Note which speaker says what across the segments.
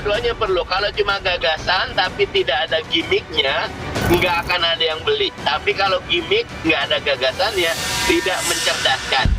Speaker 1: Dua-duanya perlu. Kalau cuma gagasan tapi tidak ada gimmicknya, nggak akan ada yang beli. Tapi kalau gimmick nggak ada gagasan ya tidak mencerdaskan.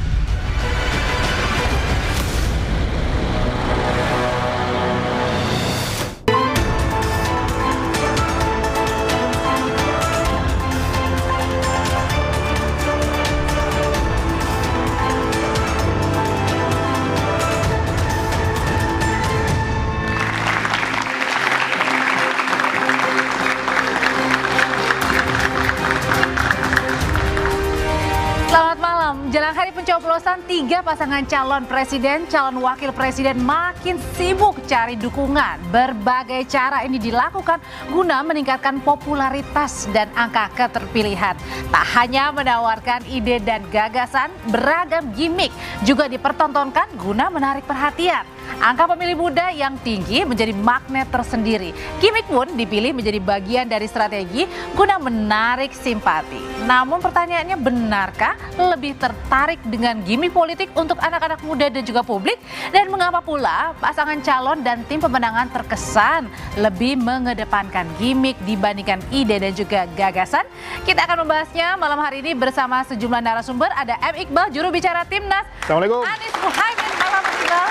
Speaker 2: Selamat malam. Jelang hari pencoblosan, 3 pasangan calon presiden, calon wakil presiden makin sibuk cari dukungan. Berbagai cara ini dilakukan guna meningkatkan popularitas dan angka keterpilihan. Tak hanya menawarkan ide dan gagasan, beragam gimmick juga dipertontonkan guna menarik perhatian. Angka pemilih muda yang tinggi menjadi magnet tersendiri. Gimmick pun dipilih menjadi bagian dari strategi guna menarik simpati. Namun pertanyaannya, benarkah lebih tertarik dengan gimmick politik untuk anak-anak muda dan juga publik? Dan mengapa pula pasangan calon dan tim pemenangan terkesan lebih mengedepankan gimmick dibandingkan ide dan juga gagasan? Kita akan membahasnya malam hari ini bersama sejumlah narasumber. Ada M. Iqbal, juru bicara Timnas.
Speaker 3: Assalamualaikum.
Speaker 2: Anies Muhaimin, malam Iqbal.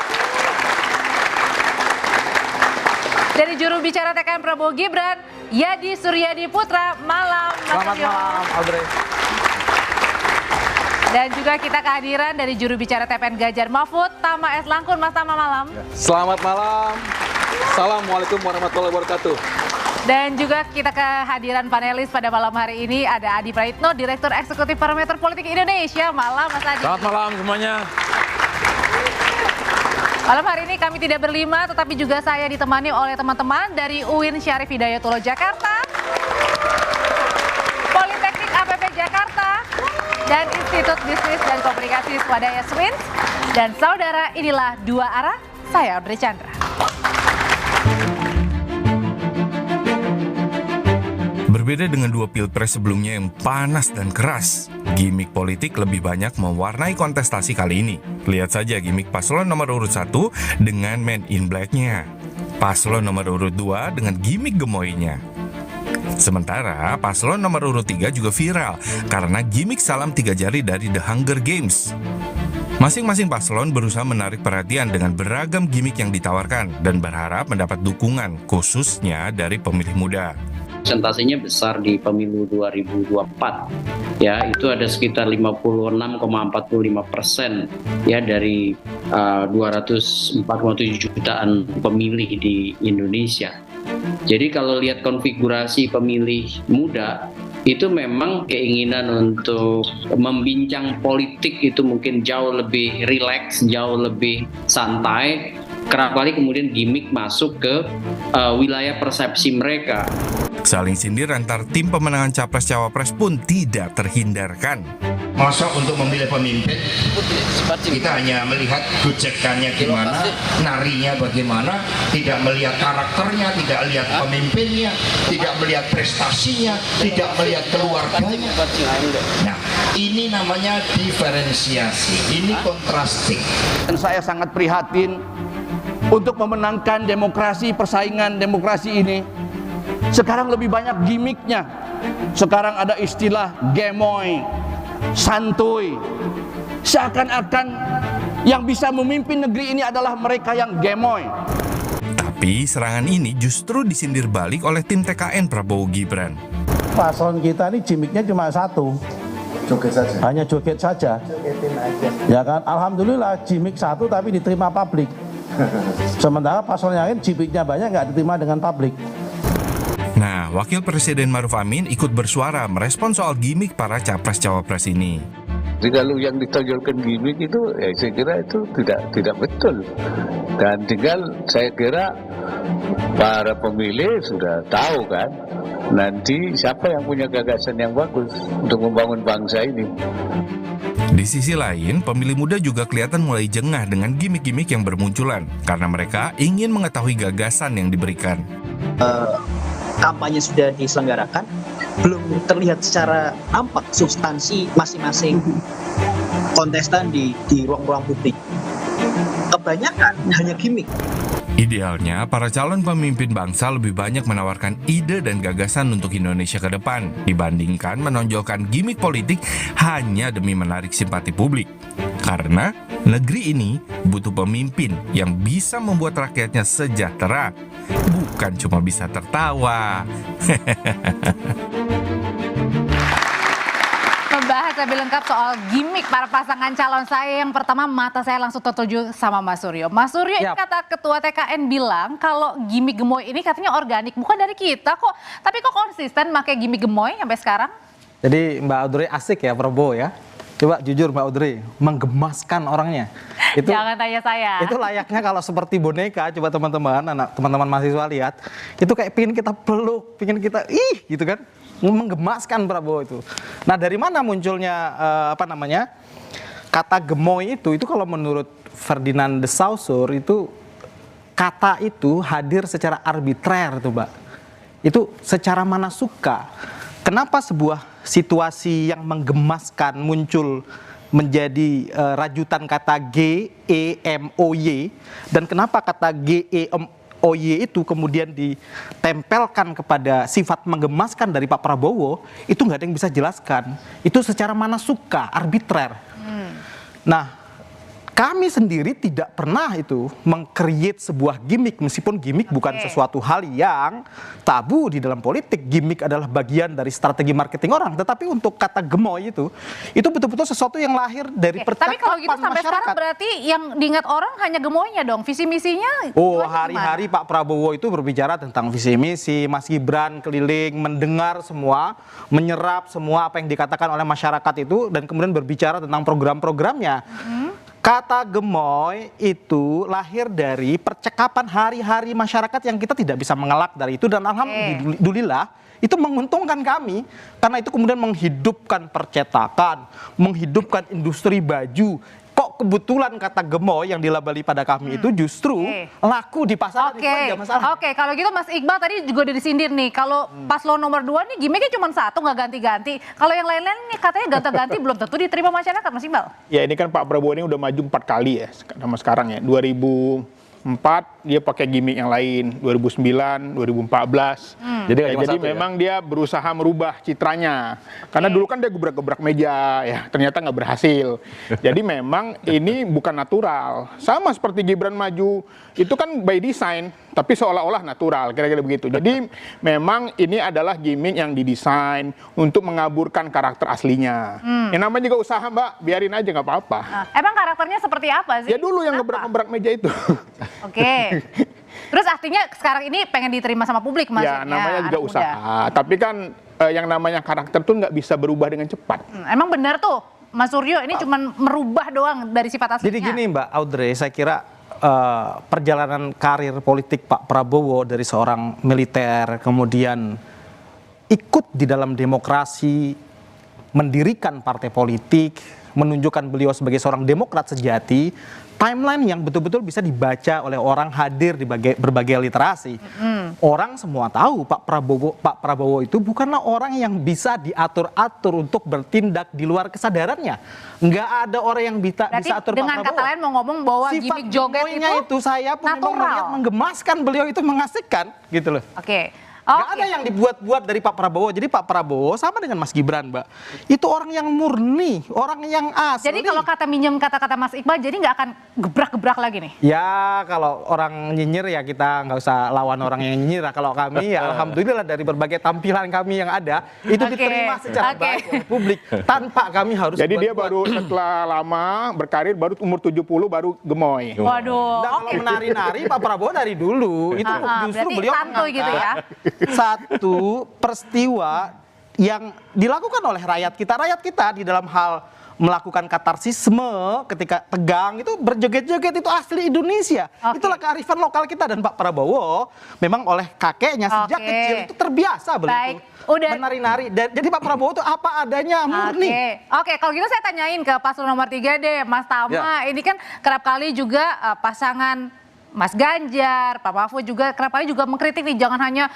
Speaker 2: Dari juru bicara TKN Prabowo Gibran, Yadi Suryadi Putra, malam.
Speaker 3: Selamat malam, Audrey.
Speaker 2: Dan juga kita kehadiran dari juru bicara TPN Ganjar Mahfud, Tama S. Langkun. Mas Tama, malam.
Speaker 3: Selamat malam. Assalamualaikum warahmatullahi wabarakatuh.
Speaker 2: Dan juga kita kehadiran panelis pada malam hari ini ada Adi Praitno, Direktur Eksekutif Parameter Politik Indonesia. Malam, Mas Adi.
Speaker 3: Selamat malam semuanya.
Speaker 2: Malam hari ini kami tidak berlima, tetapi juga saya ditemani oleh teman-teman dari UIN Syarif Hidayatullah Jakarta, Politeknik APP Jakarta, dan Institut Bisnis dan Komunikasi Swadaya Swins. Dan saudara, inilah Dua Arah, saya Audrey Chandra.
Speaker 4: Berbeda dengan 2 pilpres sebelumnya yang panas dan keras, gimmick politik lebih banyak mewarnai kontestasi kali ini. Lihat saja gimmick paslon nomor urut 1 dengan Men in Black-nya, paslon nomor urut 2 dengan gimmick gemoynya. Sementara paslon nomor urut 3 juga viral karena gimmick salam 3 jari dari The Hunger Games. Masing-masing paslon berusaha menarik perhatian dengan beragam gimmick yang ditawarkan dan berharap mendapat dukungan khususnya dari pemilih muda.
Speaker 5: Persentasenya besar di pemilu 2024, ya itu ada sekitar 56,45% ya dari 204,7 jutaan pemilih di Indonesia. Jadi kalau lihat konfigurasi pemilih muda, itu memang keinginan untuk membincang politik itu mungkin jauh lebih rileks, jauh lebih santai. Kerap kali kemudian gimmick masuk ke wilayah persepsi mereka.
Speaker 4: Saling sindir antar tim pemenangan Capres-Cawapres pun tidak terhindarkan.
Speaker 6: Masa untuk memilih pemimpin, kita hanya melihat gojekannya gimana, narinya bagaimana, tidak melihat karakternya, tidak melihat pemimpinnya, tidak melihat prestasinya, tidak melihat keluarganya. Nah, ini namanya diferensiasi, ini kontrasting.
Speaker 7: Dan saya sangat prihatin untuk memenangkan demokrasi, persaingan demokrasi ini. Sekarang lebih banyak gimmicknya. Sekarang ada istilah gemoy, santuy. Seakan-akan yang bisa memimpin negeri ini adalah mereka yang gemoy.
Speaker 4: Tapi serangan ini justru disindir balik oleh tim TKN Prabowo Gibran.
Speaker 8: Paslon kita ini gimmicknya cuma satu, joget saja. Hanya joget saja. Jogetin aja. Ya kan, alhamdulillah gimmick satu tapi diterima publik. Sementara paslon yang lain gimmicknya banyak nggak diterima dengan publik.
Speaker 4: Nah, Wakil Presiden Maruf Amin ikut bersuara merespon soal gimmick para Capres-Cawapres ini.
Speaker 9: Jadi kalau yang ditonjolkan gimmick itu, ya saya kira itu tidak betul. Dan tinggal saya kira para pemilih sudah tahu kan, nanti siapa yang punya gagasan yang bagus untuk membangun bangsa ini.
Speaker 4: Di sisi lain, pemilih muda juga kelihatan mulai jengah dengan gimmick-gimmick yang bermunculan karena mereka ingin mengetahui gagasan yang diberikan.
Speaker 10: Kampanye sudah diselenggarakan, belum terlihat secara nampak substansi masing-masing kontestan di ruang-ruang publik. Kebanyakan hanya gimmick.
Speaker 4: Idealnya, para calon pemimpin bangsa lebih banyak menawarkan ide dan gagasan untuk Indonesia ke depan dibandingkan menonjolkan gimik politik hanya demi menarik simpati publik. Karena negeri ini butuh pemimpin yang bisa membuat rakyatnya sejahtera, bukan cuma bisa tertawa.
Speaker 2: Membahas lebih lengkap soal gimik para pasangan calon saya, yang pertama mata saya langsung tertuju sama Mas Suryo. Mas Suryo, ini kata Ketua TKN bilang kalau gimik gemoy ini katanya organik, bukan dari kita kok. Tapi kok konsisten pakai gimik gemoy sampai sekarang?
Speaker 3: Jadi Mbak Audrey asik ya Prabowo ya. Coba jujur Mbak Audrey, menggemaskan orangnya. Itu,
Speaker 2: jangan tanya saya.
Speaker 3: Itu layaknya kalau seperti boneka, coba teman-teman mahasiswa lihat. Itu kayak pingin kita peluk, pingin kita gitu kan. Menggemaskan Prabowo itu. Nah, dari mana munculnya kata gemoy itu kalau menurut Ferdinand de Saussure itu kata itu hadir secara arbitrer tuh, Mbak. Itu secara mana suka. Kenapa sebuah situasi yang menggemaskan muncul menjadi rajutan kata GEMOY, dan kenapa kata GEMOY itu kemudian ditempelkan kepada sifat menggemaskan dari Pak Prabowo, itu nggak ada yang bisa jelaskan. Itu secara mana suka, arbitrer. Nah, kami sendiri tidak pernah itu meng-create sebuah gimmick, meskipun gimmick bukan sesuatu hal yang tabu di dalam politik. Gimmick adalah bagian dari strategi marketing orang. Tetapi untuk kata gemoy itu betul-betul sesuatu yang lahir dari percakapan masyarakat. Tapi kalau gitu sampai sekarang berarti yang diingat orang hanya gemoynya dong, visi misinya? Oh, hari-hari Pak Prabowo itu berbicara tentang visi misi, Mas Gibran keliling mendengar semua, menyerap semua apa yang dikatakan oleh masyarakat itu, dan kemudian berbicara tentang program-programnya. Kata gemoy itu lahir dari percakapan hari-hari masyarakat yang kita tidak bisa mengelak dari itu, dan alhamdulillah itu menguntungkan kami karena itu kemudian menghidupkan percetakan, menghidupkan industri baju. Kok kebetulan kata gemoy yang dilabeli pada kami itu justru laku di pasaran, itu aja masalah. Oke, kalau gitu Mas Iqbal tadi juga udah disindir nih, kalau paslon nomor 2 nih gimmicknya cuma satu, nggak ganti-ganti. Kalau yang lain-lain nih katanya ganti-ganti belum tentu diterima masyarakat, Mas Iqbal.
Speaker 11: Ya, ini kan Pak Prabowo ini udah maju 4 kali ya sama sekarang ya. 2004 dia pakai gimmick yang lain, 2009, 2014. Jadi memang dia berusaha merubah citranya. Karena dulu kan dia gebrak-gebrak meja ya, ternyata nggak berhasil. Jadi memang ini bukan natural. Sama seperti Gibran maju, itu kan by design, tapi seolah-olah natural, kira-kira begitu. Jadi memang ini adalah gimmick yang didesain untuk mengaburkan karakter aslinya. Yang namanya juga usaha, Mbak, biarin aja nggak apa-apa.
Speaker 2: Emang karakternya seperti apa sih?
Speaker 11: Ya dulu yang gebrak-gebrak meja itu.
Speaker 2: Oke. Terus artinya sekarang ini pengen diterima sama publik maksudnya?
Speaker 11: Ya, namanya juga usaha. Tapi kan yang namanya karakter tuh nggak bisa berubah dengan cepat.
Speaker 2: Emang benar tuh, Mas Suryo ini cuma merubah doang dari sifat aslinya?
Speaker 3: Jadi gini Mbak Audrey, saya kira perjalanan karir politik Pak Prabowo dari seorang militer, kemudian ikut di dalam demokrasi, mendirikan partai politik, menunjukkan beliau sebagai seorang demokrat sejati, timeline yang betul-betul bisa dibaca oleh orang hadir di berbagai literasi. Orang semua tahu Pak Prabowo itu bukanlah orang yang bisa diatur-atur untuk bertindak di luar kesadarannya. Nggak ada orang yang bisa atur Pak Prabowo. Dengan kata lain mau ngomong bahwa gimmick joget itu saya pun memang melihat menggemaskan, beliau itu mengasihkan gitu loh. Oke. Nggak ada yang dibuat-buat dari Pak Prabowo. Jadi Pak Prabowo sama dengan Mas Gibran, Mbak. Itu orang yang murni, orang yang asli. Jadi kalau kata minjem kata-kata Mas Iqbal, jadi nggak akan gebrak-gebrak lagi nih? Ya kalau orang nyinyir ya kita nggak usah lawan orang yang nyinyir. Kalau kami ya alhamdulillah dari berbagai tampilan kami yang ada, itu diterima secara baik oleh publik. Tanpa kami harus
Speaker 11: jadi dia baru setelah lama berkarir, baru umur 70 baru gemoy.
Speaker 2: Waduh.
Speaker 3: Nah, kalau menari-nari Pak Prabowo dari dulu. Itu justru beliau santuy gitu ya. Satu peristiwa yang dilakukan oleh rakyat kita di dalam hal melakukan katarsisme ketika tegang itu berjoget-joget, itu asli Indonesia. Itulah kearifan lokal kita, dan Pak Prabowo memang oleh kakeknya sejak kecil itu terbiasa beliau menari-nari. Jadi Pak Prabowo itu apa adanya, murni.
Speaker 2: Oke, kalau gitu saya tanyain ke paslon nomor 3 deh, Mas Tama. Ini kan kerap kali juga pasangan Mas Ganjar, Pak Mahfud juga kerap kali juga mengkritik nih, jangan hanya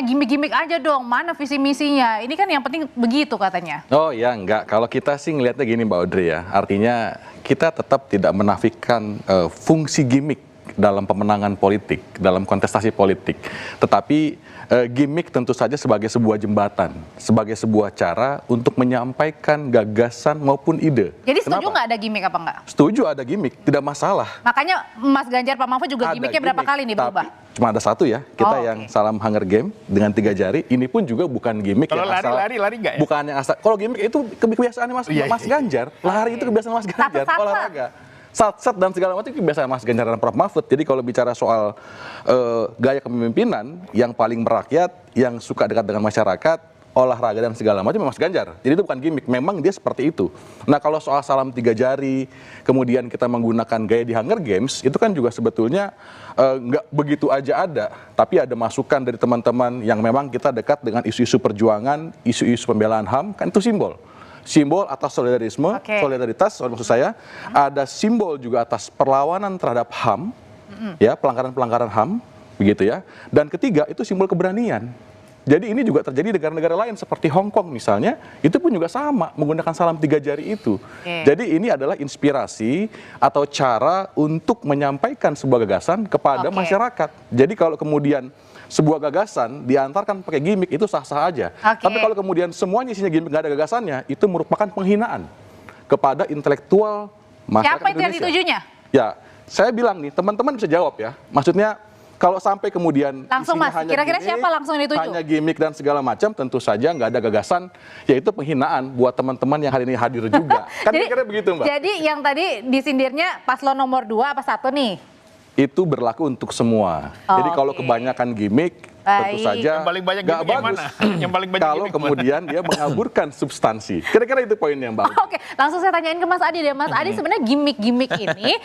Speaker 2: gimmick-gimmick aja dong, mana visi misinya. Ini kan yang penting begitu katanya.
Speaker 12: Oh ya, enggak. Kalau kita sih ngelihatnya gini Mbak Audrey ya, artinya kita tetap tidak menafikan fungsi gimmick dalam pemenangan politik, dalam kontestasi politik. Tetapi gimmick tentu saja sebagai sebuah jembatan, sebagai sebuah cara untuk menyampaikan gagasan maupun ide.
Speaker 2: Jadi setuju nggak ada gimmick apa nggak?
Speaker 12: Setuju ada gimmick, tidak masalah.
Speaker 2: Makanya Mas Ganjar, Pak Mahfud juga gimmicknya berapa kali nih berubah?
Speaker 12: Cuma ada satu ya, kita yang salam Hunger Game dengan 3 jari, ini pun juga bukan gimmick
Speaker 11: yang asal. Kalau lari nggak ya?
Speaker 12: Bukan yang asal. Kalau gimmick itu kebiasaannya Mas Ganjar. Lari itu kebiasaan Mas Ganjar, olahraga. Sat-sat dan segala macam itu biasa Mas Ganjar dan Prof Mahfud. Jadi kalau bicara soal gaya kepemimpinan yang paling merakyat, yang suka dekat dengan masyarakat, olahraga dan segala macam Mas Ganjar. Jadi itu bukan gimmick, memang dia seperti itu. Nah kalau soal salam 3 jari, kemudian kita menggunakan gaya di Hunger Games, itu kan juga sebetulnya nggak begitu aja ada. Tapi ada masukan dari teman-teman yang memang kita dekat dengan isu-isu perjuangan, isu-isu pembelaan HAM, kan itu simbol atas solidaritas, maksud saya, ada simbol juga atas perlawanan terhadap HAM, ya pelanggaran-pelanggaran HAM, begitu ya. Dan ketiga itu simbol keberanian. Jadi ini juga terjadi di negara-negara lain seperti Hong Kong misalnya, itu pun juga sama menggunakan salam 3 jari itu. Jadi ini adalah inspirasi atau cara untuk menyampaikan sebuah gagasan kepada masyarakat. Jadi kalau kemudian sebuah gagasan diantarkan pakai gimmick itu sah-sah aja. Tapi kalau kemudian semuanya isinya gimmick nggak ada gagasannya, itu merupakan penghinaan kepada intelektual masyarakat Indonesia. Siapa itu yang ditujunya? Ya, saya bilang nih, teman-teman bisa jawab ya. Maksudnya kalau sampai kemudian
Speaker 2: langsung Mas, kira-kira siapa langsung yang dituju?
Speaker 12: Hanya gimmick dan segala macam, tentu saja nggak ada gagasan, yaitu penghinaan buat teman-teman yang hari ini hadir juga. Kan kira-kira begitu Mbak?
Speaker 2: Jadi yang tadi disindirnya paslon nomor 2 apa 1 nih?
Speaker 12: Itu berlaku untuk semua. Jadi kalau kebanyakan gimmick, tentu saja
Speaker 11: yang paling banyak
Speaker 12: nggak bagus.
Speaker 11: Yang paling banyak
Speaker 12: kalau kemudian dia mengaburkan substansi. Kira-kira itu poin yang bagus.
Speaker 2: Oke, langsung saya tanyain ke Mas Adi deh. Mas Adi, sebenarnya gimmick-gimmick ini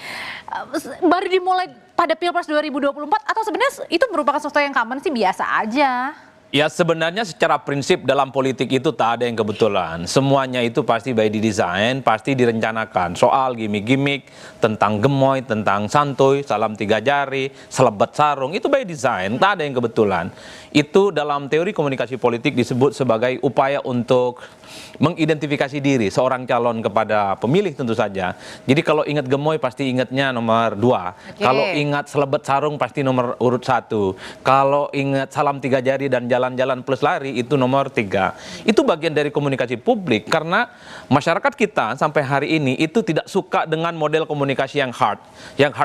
Speaker 2: baru dimulai pada Pilpres 2024 atau sebenarnya itu merupakan sesuatu yang common sih, biasa aja?
Speaker 13: Ya sebenarnya secara prinsip dalam politik itu tak ada yang kebetulan. Semuanya itu pasti by design, pasti direncanakan. Soal gimmick-gimmick, tentang gemoy, tentang santuy, salam 3 jari, selebat sarung, itu by design, tak ada yang kebetulan. Itu dalam teori komunikasi politik disebut sebagai upaya untuk mengidentifikasi diri seorang calon kepada pemilih tentu saja. Jadi kalau ingat gemoy pasti ingatnya nomor 2. Kalau ingat selebat sarung pasti nomor urut 1. Kalau ingat salam 3 jari dan jalan-jalan plus lari itu nomor 3. Itu bagian dari komunikasi publik karena masyarakat kita sampai hari ini itu tidak suka dengan model komunikasi yang hard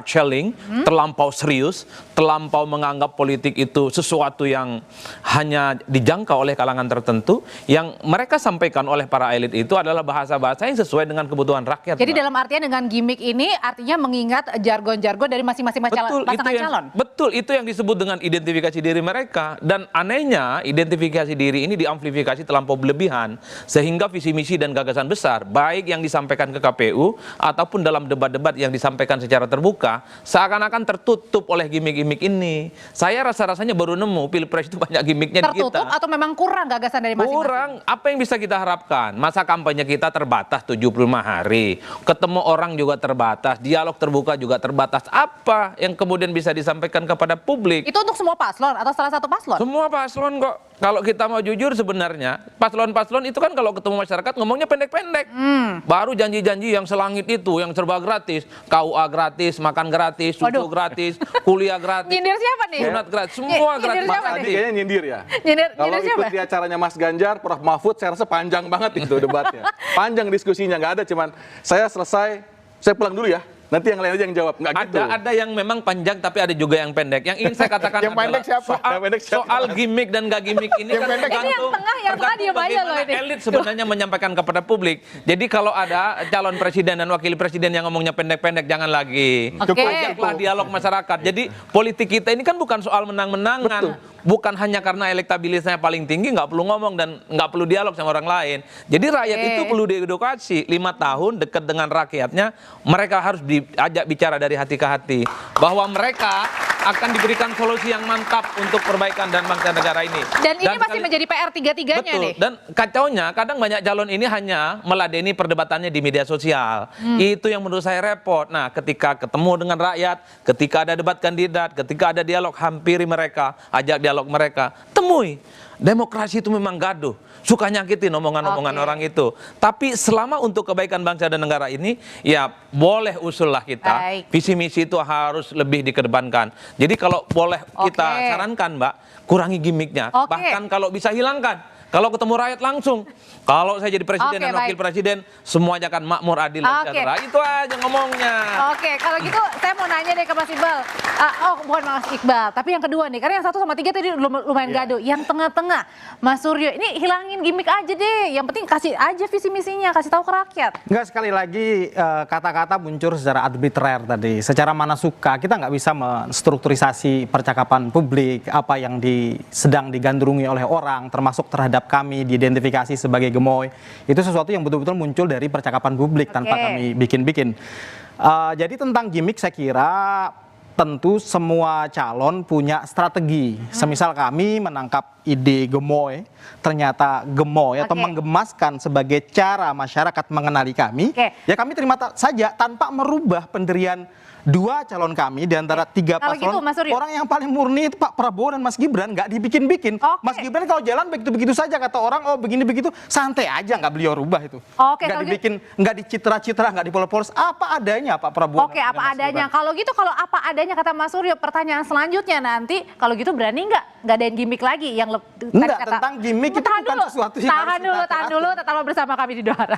Speaker 13: selling, terlampau serius, terlampau menganggap politik itu sesuatu yang hanya dijangkau oleh kalangan tertentu. Yang mereka sampaikan oleh para elit itu adalah bahasa-bahasa yang sesuai dengan kebutuhan rakyat.
Speaker 2: Jadi dalam artian dengan gimmick ini artinya mengingat jargon-jargon dari masing-masing pasangan calon.
Speaker 13: Betul, itu yang disebut dengan identifikasi diri mereka. Dan anehnya identifikasi diri ini diamplifikasi terlampau berlebihan sehingga visi misi dan gagasan besar baik yang disampaikan ke KPU ataupun dalam debat-debat yang disampaikan secara terbuka seakan-akan tertutup oleh gimmick-gimmick ini. Saya rasa-rasanya baru nemu Pilpres itu banyak gimmicknya di kita.
Speaker 2: Tertutup atau memang kurang gagasan dari masing-masing?
Speaker 13: Kurang. Apa yang bisa kita harapkan? Masa kampanye kita terbatas 75 hari. Ketemu orang juga terbatas, dialog terbuka juga terbatas. Apa yang kemudian bisa disampaikan kepada publik?
Speaker 2: Itu untuk semua paslon atau salah satu paslon?
Speaker 13: Semua paslon kok. Kalau kita mau jujur sebenarnya, paslon-paslon itu kan kalau ketemu masyarakat ngomongnya pendek-pendek. Baru janji-janji yang selangit itu, yang serba gratis. KUA gratis, makan gratis, susu gratis, kuliah gratis.
Speaker 2: Nyindir siapa nih?
Speaker 13: Sunat gratis, semua gratis.
Speaker 12: Mas Adi kayaknya nyindir ya.
Speaker 2: Kalau
Speaker 12: ikut di acaranya Mas Ganjar, Prof Mahfud, saya rasa panjang banget itu debatnya. Panjang diskusinya, nggak ada cuman saya selesai, saya pulang dulu ya. Nanti yang lain aja yang jawab. Nggak gitu.
Speaker 13: Ada yang memang panjang tapi ada juga yang pendek. Yang ingin saya katakan
Speaker 11: yang pendek siapa?
Speaker 13: Soal gimmick dan gak gimmick ini kan tergantung bagaimana elit sebenarnya menyampaikan kepada publik. Jadi kalau ada calon presiden dan wakil presiden yang ngomongnya pendek-pendek, jangan lagi. Ajaklah dialog masyarakat. Jadi politik kita ini kan bukan soal menang-menangan. Bukan hanya karena elektabilitasnya paling tinggi, nggak perlu ngomong dan nggak perlu dialog sama orang lain. Jadi rakyat itu perlu diedukasi. 5 tahun dekat dengan rakyatnya, mereka harus diajak bicara dari hati ke hati. Bahwa mereka akan diberikan solusi yang mantap untuk perbaikan dan bangsa negara ini.
Speaker 2: Dan ini masih menjadi PR tiga-tiganya nih.
Speaker 13: Dan kacaunya, kadang banyak calon ini hanya meladeni perdebatannya di media sosial. Itu yang menurut saya repot. Nah, ketika ketemu dengan rakyat, ketika ada debat kandidat, ketika ada dialog, hampiri mereka, ajak dialog mereka, temui. demokrasi itu memang gaduh, suka nyakitin omongan-omongan orang itu. Tapi selama untuk kebaikan bangsa dan negara ini, ya boleh usullah kita, visi misi itu harus lebih dikedepankan. Jadi kalau boleh kita sarankan, Mbak, kurangi gimmicknya, bahkan kalau bisa hilangkan. Kalau ketemu rakyat langsung, kalau saya jadi presiden dan wakil presiden, semuanya akan makmur, adil, dan sejahtera. Itu aja ngomongnya.
Speaker 2: Oke, kalau gitu saya mau nanya deh ke Mas Iqbal. Bukan Mas Iqbal, tapi yang kedua nih, karena yang 1 sama 3 tadi lumayan gaduh. Yang tengah-tengah, Mas Suryo, ini hilangin gimmick aja deh. Yang penting kasih aja visi misinya, kasih tahu ke rakyat.
Speaker 3: Enggak, sekali lagi kata-kata muncul secara arbitrer tadi. Secara mana suka, kita nggak bisa menstrukturisasi percakapan publik, apa yang sedang digandrungi oleh orang, termasuk terhadap kami diidentifikasi sebagai gemoy. Itu sesuatu yang betul-betul muncul dari percakapan publik tanpa kami bikin-bikin. Jadi tentang gimmick saya kira tentu semua calon punya strategi. Semisal kami menangkap ide gemoy, ternyata gemoy atau menggemaskan sebagai cara masyarakat mengenali kami, ya kami terima saja tanpa merubah pendirian 2 calon kami di antara 3 paslon.
Speaker 2: Gitu,
Speaker 3: orang yang paling murni itu Pak Prabowo dan Mas Gibran, nggak dibikin-bikin. Mas Gibran kalau jalan begitu-begitu saja, kata orang, oh begini-begitu, santai aja, nggak beliau rubah itu. Nggak dibikin, nggak dicitra-citra, nggak dipolos-polos, apa adanya Pak Prabowo.
Speaker 2: Apa adanya. Kalau gitu, kalau apa adanya kata Mas Suryo, pertanyaan selanjutnya nanti, kalau gitu berani nggak adain gimmick lagi yang
Speaker 3: enggak, tentang gimmick itu bukan sesuatu yang
Speaker 2: tahan dulu, tetaplah bersama kami di Dora.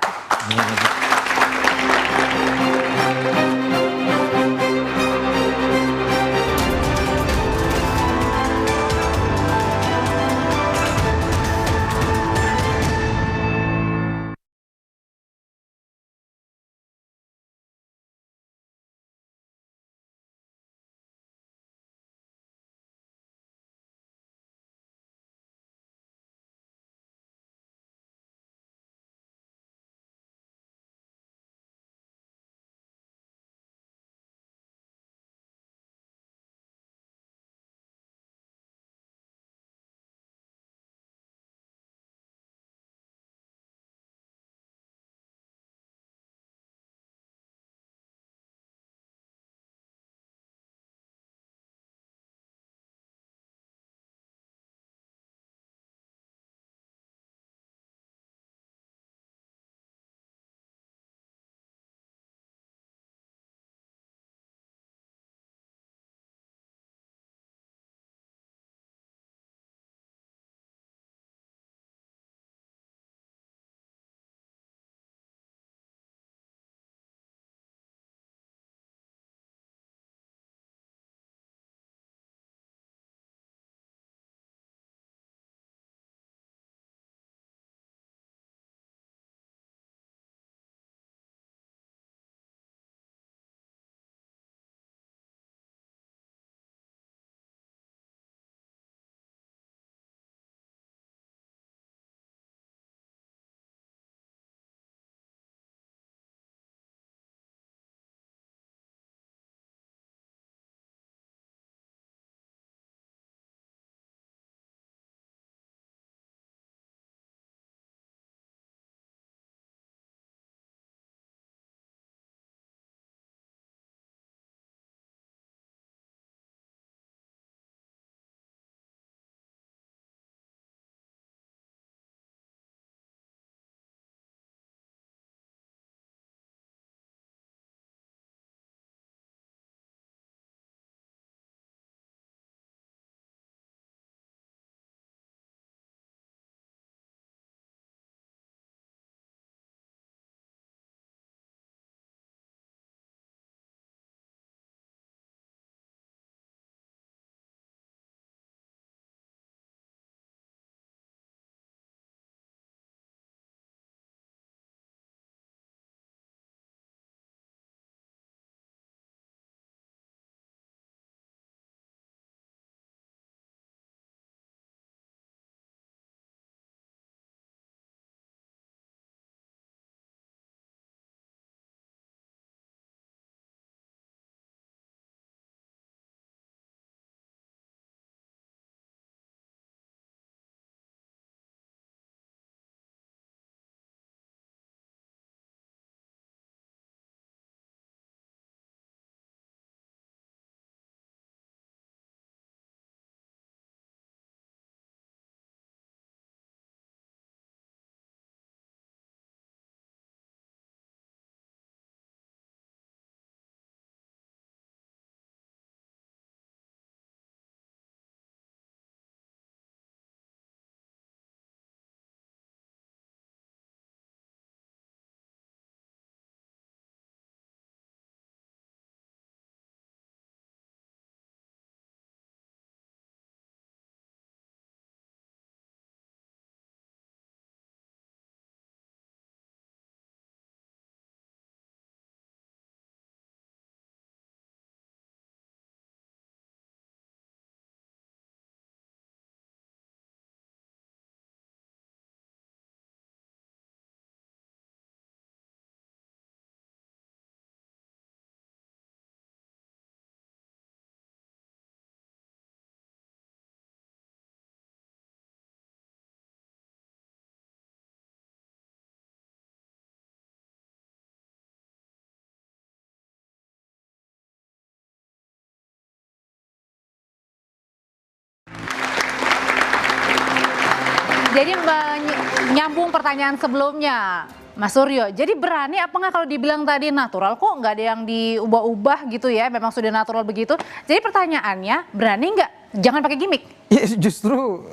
Speaker 2: Jadi menyambung pertanyaan sebelumnya, Mas Suryo, jadi berani apa nggak kalau dibilang tadi natural kok nggak ada yang diubah-ubah gitu ya, memang sudah natural begitu. Jadi pertanyaannya, berani nggak? Jangan pakai gimmick.
Speaker 3: Ya, justru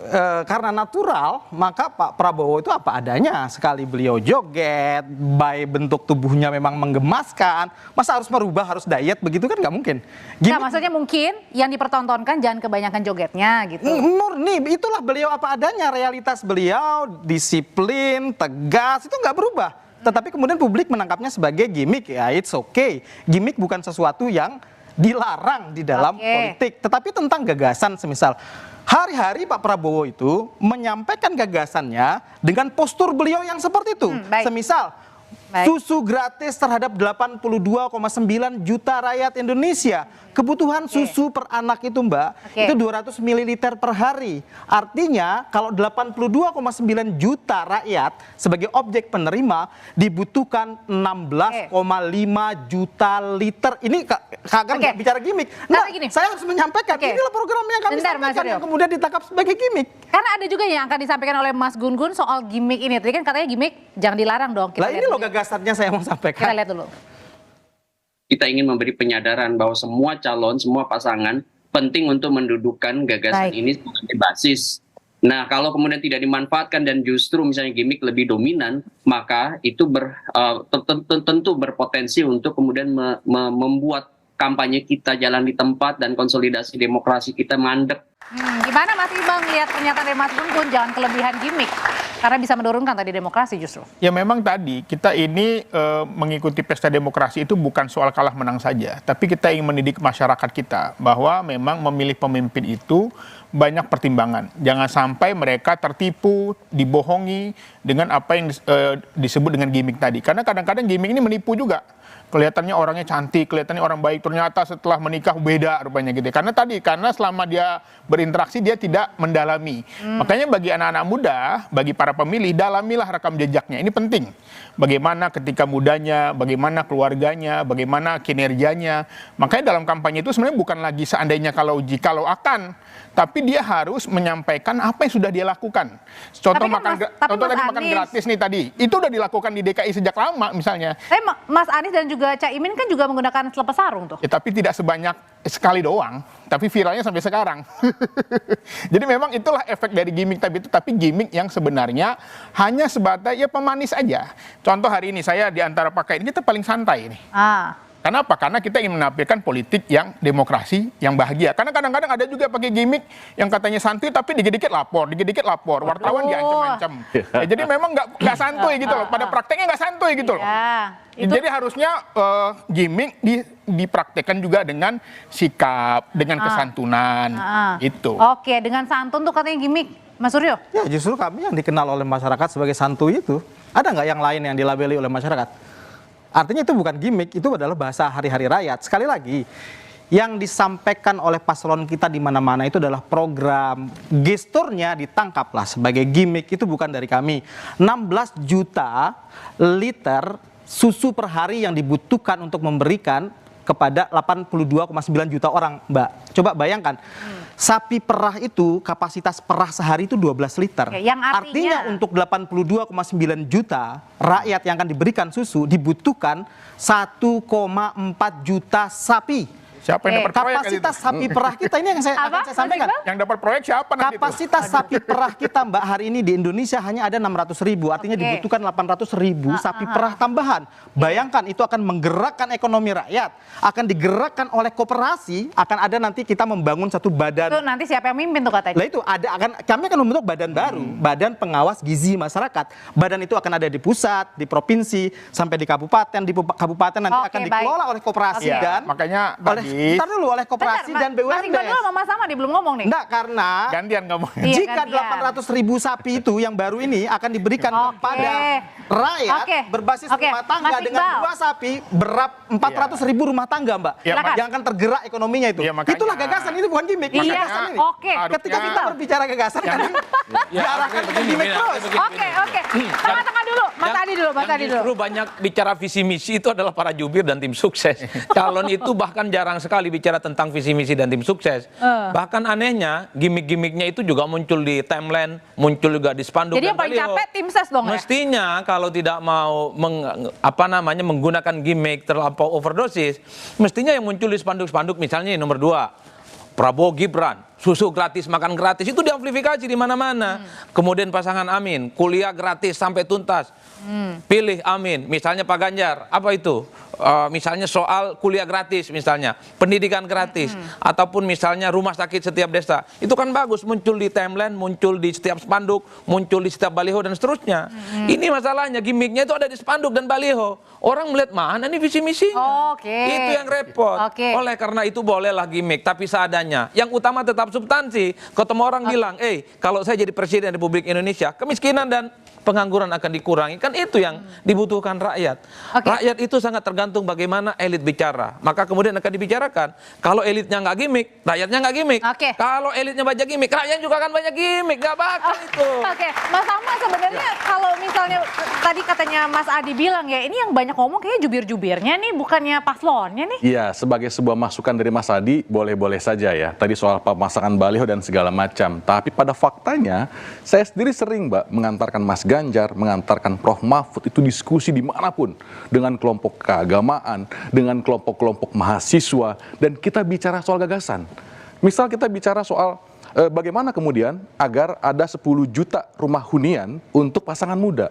Speaker 3: karena natural, maka Pak Prabowo itu apa adanya. Sekali beliau joget, by bentuk tubuhnya memang menggemaskan, masa harus merubah, harus diet, begitu kan nggak mungkin.
Speaker 2: Nah, maksudnya mungkin yang dipertontonkan jangan kebanyakan jogetnya gitu.
Speaker 3: Murni, itulah beliau apa adanya, realitas beliau, disiplin, tegas, itu nggak berubah. Tetapi kemudian publik menangkapnya sebagai gimmick, ya it's okay. Gimmick bukan sesuatu yang dilarang di dalam politik, tetapi tentang gagasan, semisal hari-hari Pak Prabowo itu menyampaikan gagasannya dengan postur beliau yang seperti itu. Semisal susu gratis terhadap 82,9 juta rakyat Indonesia. Kebutuhan susu per anak itu Mbak, itu 200 ml per hari. Artinya kalau 82,9 juta rakyat sebagai objek penerima dibutuhkan 16,5 juta liter. Ini kagak nggak bicara gimmick. Nah, saya harus menyampaikan, inilah program yang kami sampaikan yang kemudian ditangkap sebagai gimmick.
Speaker 2: Karena ada juga yang akan disampaikan oleh Mas Gun-Gun soal gimmick ini. Tadi kan katanya gimmick jangan dilarang dong.
Speaker 3: Lah ini loh gagasannya saya mau sampaikan.
Speaker 2: Kita lihat dulu.
Speaker 5: Kita ingin memberi penyadaran bahwa semua calon, semua pasangan penting untuk mendudukan gagasan ini sebagai basis. Nah, kalau kemudian tidak dimanfaatkan dan justru misalnya gimmick lebih dominan, maka itu tentu berpotensi untuk kemudian membuat kampanye kita jalan di tempat dan konsolidasi demokrasi kita mandek.
Speaker 2: Gimana Mas Iqbal melihat pernyataan dari Mas Gun-Gun jangan kelebihan gimmick? Karena bisa menurunkan tadi demokrasi justru.
Speaker 11: Ya memang tadi kita ini mengikuti pesta demokrasi itu bukan soal kalah menang saja. Tapi kita ingin mendidik masyarakat kita bahwa memang memilih pemimpin itu banyak pertimbangan. Jangan sampai mereka tertipu, dibohongi dengan apa yang disebut dengan gimmick tadi. Karena kadang-kadang gimmick ini menipu juga. Kelihatannya orangnya cantik, kelihatannya orang baik, ternyata setelah menikah beda rupanya gitu. Karena selama dia berinteraksi dia tidak mendalami. Makanya bagi anak-anak muda, bagi para pemilih, dalamilah rekam jejaknya. Ini penting. Bagaimana ketika mudanya, bagaimana keluarganya, bagaimana kinerjanya. Makanya dalam kampanye itu sebenarnya bukan lagi seandainya kalau akan, tapi dia harus menyampaikan apa yang sudah dia lakukan. Contoh tadi makan gratis nih tadi, itu udah dilakukan di DKI sejak lama misalnya.
Speaker 2: Tapi Mas Anies dan juga Cak Imin kan juga menggunakan selepas sarung tuh.
Speaker 11: Ya, tapi tidak sebanyak sekali doang, tapi viralnya sampai sekarang. Jadi memang itulah efek dari gimmick tapi gimmick yang sebenarnya hanya sebatas ya pemanis aja. Contoh hari ini saya di antara pakai ini kita paling santai nih. Kenapa? Karena kita ingin menampilkan politik yang demokrasi, yang bahagia. Karena kadang-kadang ada juga pakai gimmick yang katanya santuy tapi dikit-dikit lapor, wartawan diancam-ancam. Ya, jadi memang nggak santuy gitu loh. Pada prakteknya nggak santuy gitu loh. Jadi harusnya gimmick dipraktekkan juga dengan sikap, dengan kesantunan, itu.
Speaker 2: Oke, dengan santun tuh katanya gimmick, Mas Suryo?
Speaker 3: Ya justru kami yang dikenal oleh masyarakat sebagai santuy itu. Ada nggak yang lain yang dilabeli oleh masyarakat? Artinya itu bukan gimmick, itu adalah bahasa hari-hari rakyat. Sekali lagi, yang disampaikan oleh paslon kita di mana-mana itu adalah program, gesturnya ditangkaplah sebagai gimmick, itu bukan dari kami. 16 juta liter susu per hari yang dibutuhkan untuk memberikan kepada 82,9 juta orang, Mbak. Coba bayangkan, sapi perah itu kapasitas perah sehari itu 12 liter. Artinya untuk 82,9 juta rakyat yang akan diberikan susu dibutuhkan 1,4 juta sapi.
Speaker 11: Siapa yang dapat proyek?
Speaker 3: Kapasitas sapi perah kita ini yang akan saya sampaikan.
Speaker 11: Yang dapat proyek siapa nanti?
Speaker 3: Kapasitas sapi perah kita Mbak hari ini di Indonesia hanya ada 600.000. Artinya dibutuhkan 800.000 sapi perah tambahan. Bayangkan itu akan menggerakkan ekonomi rakyat. Akan digerakkan oleh koperasi. Akan ada nanti kita membangun satu badan.
Speaker 2: Itu nanti siapa yang mimpin tuh katanya?
Speaker 3: Lah itu kami akan membentuk badan baru. Badan Pengawas Gizi Masyarakat. Badan itu akan ada di pusat, di provinsi, sampai di kabupaten. Di kabupaten nanti akan dikelola oleh koperasi dan
Speaker 11: makanya
Speaker 3: ntar dulu oleh koperasi dan BUMD.
Speaker 2: Mas Iqbal dulu sama Mas Sama, dia belum ngomong nih.
Speaker 3: Enggak, karena
Speaker 11: gantian ngomong.
Speaker 3: Jika 800.000 sapi itu yang baru ini akan diberikan kepada rakyat berbasis rumah tangga dengan 2 sapi berap 400.000 rumah tangga, Mbak. Yang akan tergerak ekonominya itu. Itulah gagasan, ini bukan gimmick. Gagasan ini. Ketika kita berbicara gagasan kan diarahkan ke gimmick terus.
Speaker 2: Oke. Tengah-tengah dulu. Mas Adi dulu, Mas Adi dulu.
Speaker 13: Justru banyak bicara visi misi itu adalah para jubir dan tim sukses. Calon itu bahkan jarang sekali bicara tentang visi misi dan tim sukses. Bahkan anehnya gimmick-gimmicknya itu juga muncul di timeline, muncul juga di spanduk.
Speaker 2: Jadi yang paling capek tim ses dong ya?
Speaker 13: Mestinya kalau tidak mau menggunakan gimmick terlampau overdosis, mestinya yang muncul di spanduk-spanduk misalnya nomor 2, Prabowo Gibran, susu gratis, makan gratis, itu diamplifikasi di mana-mana. Kemudian pasangan Amin, kuliah gratis sampai tuntas. Pilih Amin, misalnya Pak Ganjar, apa itu? Misalnya soal kuliah gratis misalnya, pendidikan gratis, ataupun misalnya rumah sakit setiap desa. Itu kan bagus, muncul di timeline, muncul di setiap spanduk, muncul di setiap baliho dan seterusnya. Ini masalahnya, gimmicknya itu ada di spanduk dan baliho. Orang melihat mana nih visi misinya. Itu yang repot. Oleh karena itu bolehlah gimmick, tapi seadanya. Yang utama tetap substansi. Ketemu orang bilang, kalau saya jadi presiden Republik Indonesia, kemiskinan dan pengangguran akan dikurangi. Kan itu yang dibutuhkan rakyat. Rakyat itu sangat tergantung bagaimana elit bicara. Maka kemudian akan dibicarakan. Kalau elitnya nggak gimmick, rakyatnya nggak gimmick. Kalau elitnya banyak gimmick, rakyat juga akan banyak gimmick. Nggak bakal itu.
Speaker 2: Mas Ahmad, sebenarnya kalau misalnya tadi katanya Mas Adi bilang ya, ini yang banyak ngomong kayaknya jubir-jubirnya nih, bukannya paslonnya nih.
Speaker 12: Iya, sebagai sebuah masukan dari Mas Adi, boleh-boleh saja ya. Tadi soal pemasangan baliho dan segala macam. Tapi pada faktanya, saya sendiri sering, Mbak, mengantarkan Mas Ganjar, mengantarkan Prof. Mahfud itu diskusi dimanapun. Dengan kelompok keagamaan, dengan kelompok-kelompok mahasiswa, dan kita bicara soal gagasan. Misal kita bicara soal bagaimana kemudian agar ada 10 juta rumah hunian untuk pasangan muda.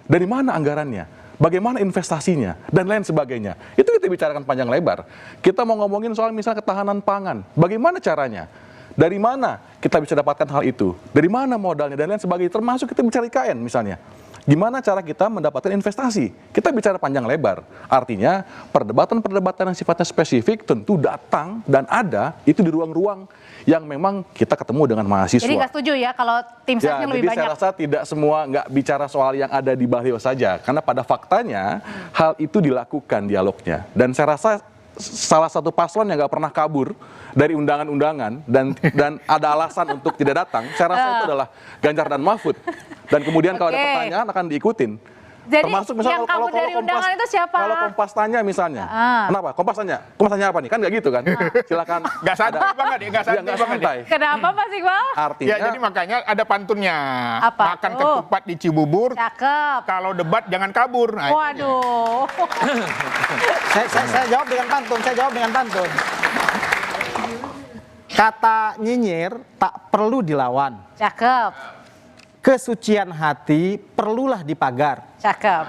Speaker 12: Dari mana anggarannya? Bagaimana investasinya? Dan lain sebagainya. Itu kita bicarakan panjang lebar. Kita mau ngomongin soal misal ketahanan pangan. Bagaimana caranya? Dari mana kita bisa dapatkan hal itu? Dari mana modalnya dan lain sebagainya? Termasuk kita bicara IKN misalnya. Gimana cara kita mendapatkan investasi? Kita bicara panjang lebar. Artinya perdebatan-perdebatan yang sifatnya spesifik tentu datang dan ada itu di ruang-ruang yang memang kita ketemu dengan mahasiswa.
Speaker 2: Jadi nggak setuju ya kalau tim sesnya lebih banyak?
Speaker 12: Jadi saya rasa tidak semua nggak bicara soal yang ada di baliho saja. Karena pada faktanya hal itu dilakukan dialognya. Dan saya rasa salah satu paslon yang nggak pernah kabur dari undangan-undangan dan ada alasan untuk tidak datang, saya rasa itu adalah Ganjar dan Mahfud. Dan kemudian kalau ada pertanyaan akan diikutin.
Speaker 2: Jadi
Speaker 12: termasuk misalnya
Speaker 2: yang kabur dari undangan itu siapa?
Speaker 12: Kalau Kompas tanya misalnya, kenapa? Kompas tanya apa nih? Kan nggak gitu kan? Silakan.
Speaker 11: Nggak santai banget ya, nggak santai.
Speaker 2: Kenapa Mas Iqbal?
Speaker 12: Artinya,
Speaker 11: ya jadi makanya ada pantunnya.
Speaker 2: Apa?
Speaker 11: Makan ketupat di Cibubur.
Speaker 2: Cakep.
Speaker 11: Kalau debat jangan kabur. Nah,
Speaker 2: waduh.
Speaker 3: Saya jawab dengan pantun. Kata nyinyir tak perlu dilawan.
Speaker 2: Cakep.
Speaker 3: Kesucian hati perlulah dipagar.
Speaker 2: Cakep.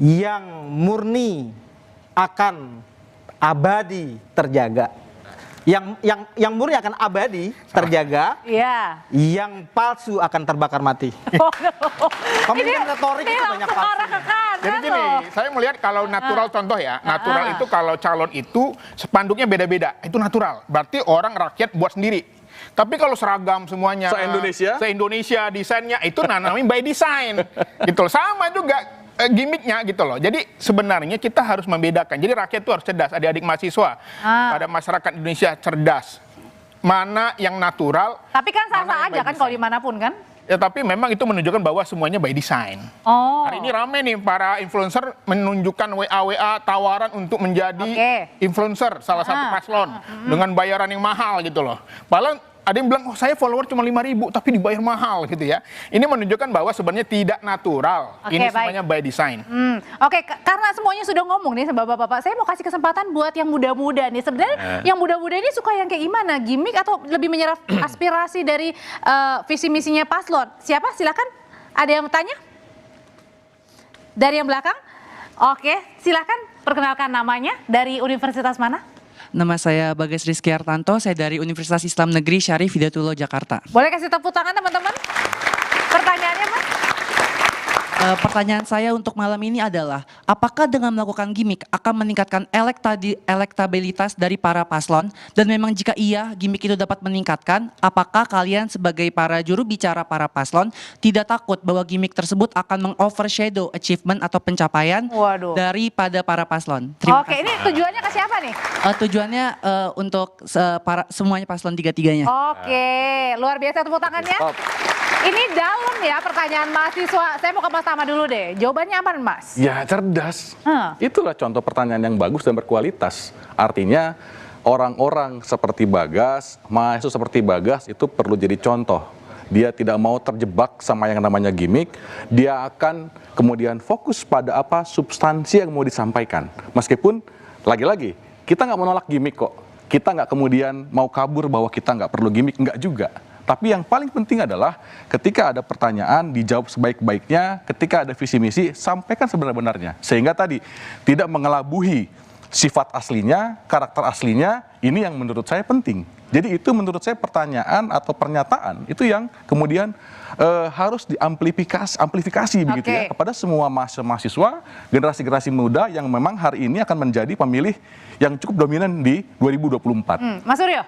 Speaker 3: Yang murni akan abadi terjaga. Yang murni akan abadi terjaga.
Speaker 2: Iya.
Speaker 3: Yang palsu akan terbakar mati. Pemilihan retorik itu banyak palsu.
Speaker 11: Jadi gini, saya melihat kalau natural contoh ya, natural itu kalau calon itu spanduknya beda-beda, itu natural. Berarti orang rakyat buat sendiri. Tapi kalau seragam semuanya se-Indonesia desainnya itu namanya by design. Gitu loh. Sama juga gimmicknya gitu loh. Jadi sebenarnya kita harus membedakan. Jadi rakyat itu harus cerdas, adik-adik mahasiswa. Ada masyarakat Indonesia cerdas. Mana yang natural.
Speaker 2: Tapi kan sah-sah aja kan kalau dimanapun kan?
Speaker 11: Ya tapi memang itu menunjukkan bahwa semuanya by design. Hari ini rame nih para influencer menunjukkan WA tawaran untuk menjadi influencer salah satu paslon dengan bayaran yang mahal gitu loh. Padahal ada yang bilang, saya follower cuma 5.000 tapi dibayar mahal gitu ya. Ini menunjukkan bahwa sebenarnya tidak natural. Ini semuanya by design.
Speaker 2: Karena semuanya sudah ngomong nih Bapak-bapak, saya mau kasih kesempatan buat yang muda-muda nih. Sebenarnya yang muda-muda ini suka yang kayak gimana? Gimmick atau lebih menyerap aspirasi dari visi misinya paslon? Siapa? Silakan. Ada yang bertanya? Dari yang belakang? Oke, silakan perkenalkan namanya, dari universitas mana?
Speaker 14: Nama saya Bagas Rizky Artanto, saya dari Universitas Islam Negeri Syarif Hidayatullah Jakarta.
Speaker 2: Boleh kasih tepuk tangan teman-teman? Pertanyaannya Mas?
Speaker 14: Pertanyaan saya untuk malam ini adalah, apakah dengan melakukan gimmick akan meningkatkan elektabilitas dari para paslon? Dan memang jika iya, gimmick itu dapat meningkatkan, apakah kalian sebagai para juru bicara para paslon tidak takut bahwa gimmick tersebut akan mengovershadow achievement atau pencapaian daripada para paslon? Terima kasih.
Speaker 2: Ini tujuannya ke siapa nih?
Speaker 14: Tujuannya untuk semuanya paslon tiga-tiganya.
Speaker 2: Luar biasa, tepuk tangannya. Ini dalam ya pertanyaan mahasiswa. Saya mau ke Mas Tama dulu deh. Jawabannya aman, Mas?
Speaker 12: Ya, cerdas. Itulah contoh pertanyaan yang bagus dan berkualitas. Artinya orang-orang seperti Bagas, mahasiswa seperti Bagas itu perlu jadi contoh. Dia tidak mau terjebak sama yang namanya gimmick. Dia akan kemudian fokus pada apa substansi yang mau disampaikan. Meskipun lagi-lagi kita nggak menolak gimmick kok. Kita nggak kemudian mau kabur bahwa kita nggak perlu gimmick, nggak juga. Tapi yang paling penting adalah ketika ada pertanyaan dijawab sebaik-baiknya, ketika ada visi misi sampaikan sebenar-benarnya. Sehingga tadi tidak mengelabuhi sifat aslinya, karakter aslinya, ini yang menurut saya penting. Jadi itu menurut saya pertanyaan atau pernyataan itu yang kemudian harus diamplifikasi begitu ya kepada semua mahasiswa, generasi-generasi muda yang memang hari ini akan menjadi pemilih yang cukup dominan di 2024.
Speaker 2: Mas Suryo?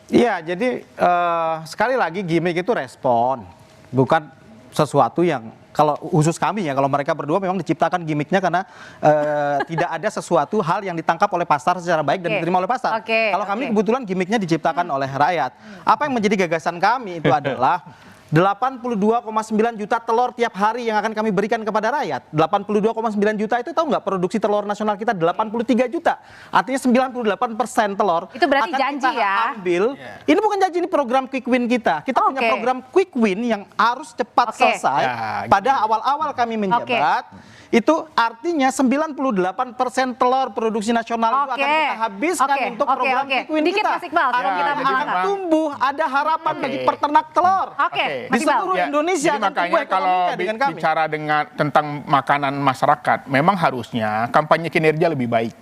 Speaker 3: Iya, jadi sekali lagi gimmick itu respon, bukan sesuatu yang kalau khusus kami ya, kalau mereka berdua memang diciptakan gimmicknya karena tidak ada sesuatu hal yang ditangkap oleh pasar secara baik dan diterima oleh pasar. Kalau kami kebetulan gimmicknya diciptakan oleh rakyat. Apa yang menjadi gagasan kami itu adalah 82,9 juta telur tiap hari yang akan kami berikan kepada rakyat. 82,9 juta itu tahu nggak produksi telur nasional kita 83 juta. Artinya 98% telur
Speaker 2: itu berarti
Speaker 3: akan
Speaker 2: janji
Speaker 3: kita
Speaker 2: ya.
Speaker 3: ambil. Ini bukan janji, ini program quick win kita. Kita punya program quick win yang harus cepat selesai. Pada awal-awal kami menjabat. Itu artinya 98% telur produksi nasional itu akan kita habiskan untuk program quick win
Speaker 2: Dikit
Speaker 3: kita.
Speaker 2: Mas Iqbal, sebelum kita
Speaker 3: Akan
Speaker 2: mengalahkan.
Speaker 3: tumbuh, ada harapan bagi peternak telur. Di seluruh Indonesia.
Speaker 11: Jadi makanya kalau bicara tentang makanan masyarakat, memang harusnya kampanye kinerja lebih baik.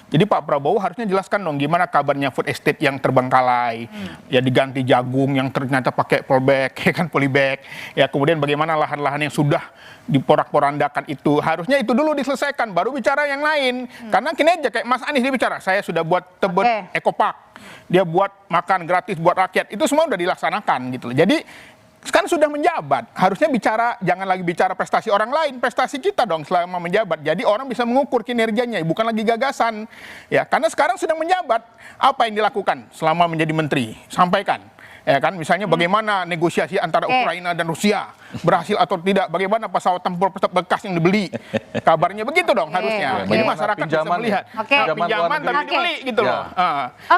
Speaker 11: Jadi Pak Prabowo harusnya jelaskan dong gimana kabarnya food estate yang terbengkalai, ya diganti jagung yang ternyata pakai polybag, ya kan polybag, ya kemudian bagaimana lahan-lahan yang sudah diporak-porandakan itu, harusnya itu dulu diselesaikan, baru bicara yang lain. Karena kinerja kayak Mas Anies dia bicara, saya sudah buat Tebet Ekopark, dia buat makan gratis buat rakyat, itu semua udah dilaksanakan gitu loh. Jadi sekarang sudah menjabat, harusnya bicara, jangan lagi bicara prestasi orang lain, prestasi kita dong selama menjabat. Jadi orang bisa mengukur kinerjanya, bukan lagi gagasan. Ya, karena sekarang sedang menjabat, apa yang dilakukan selama menjadi menteri? Sampaikan. Ya kan, misalnya bagaimana negosiasi antara Ukraina dan Rusia berhasil atau tidak, bagaimana pesawat tempur bekas yang dibeli, kabarnya begitu dong harusnya. Jadi masyarakat bisa melihat pinjaman tapi dibeli gitu loh.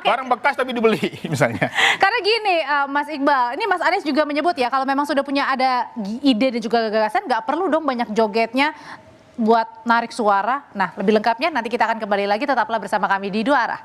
Speaker 11: Barang bekas tapi dibeli misalnya.
Speaker 2: Karena gini Mas Iqbal, ini Mas Anies juga menyebut ya kalau memang sudah punya ada ide dan juga gagasan, nggak perlu dong banyak jogetnya buat narik suara. Nah, lebih lengkapnya nanti kita akan kembali lagi, tetaplah bersama kami di Dua Arah.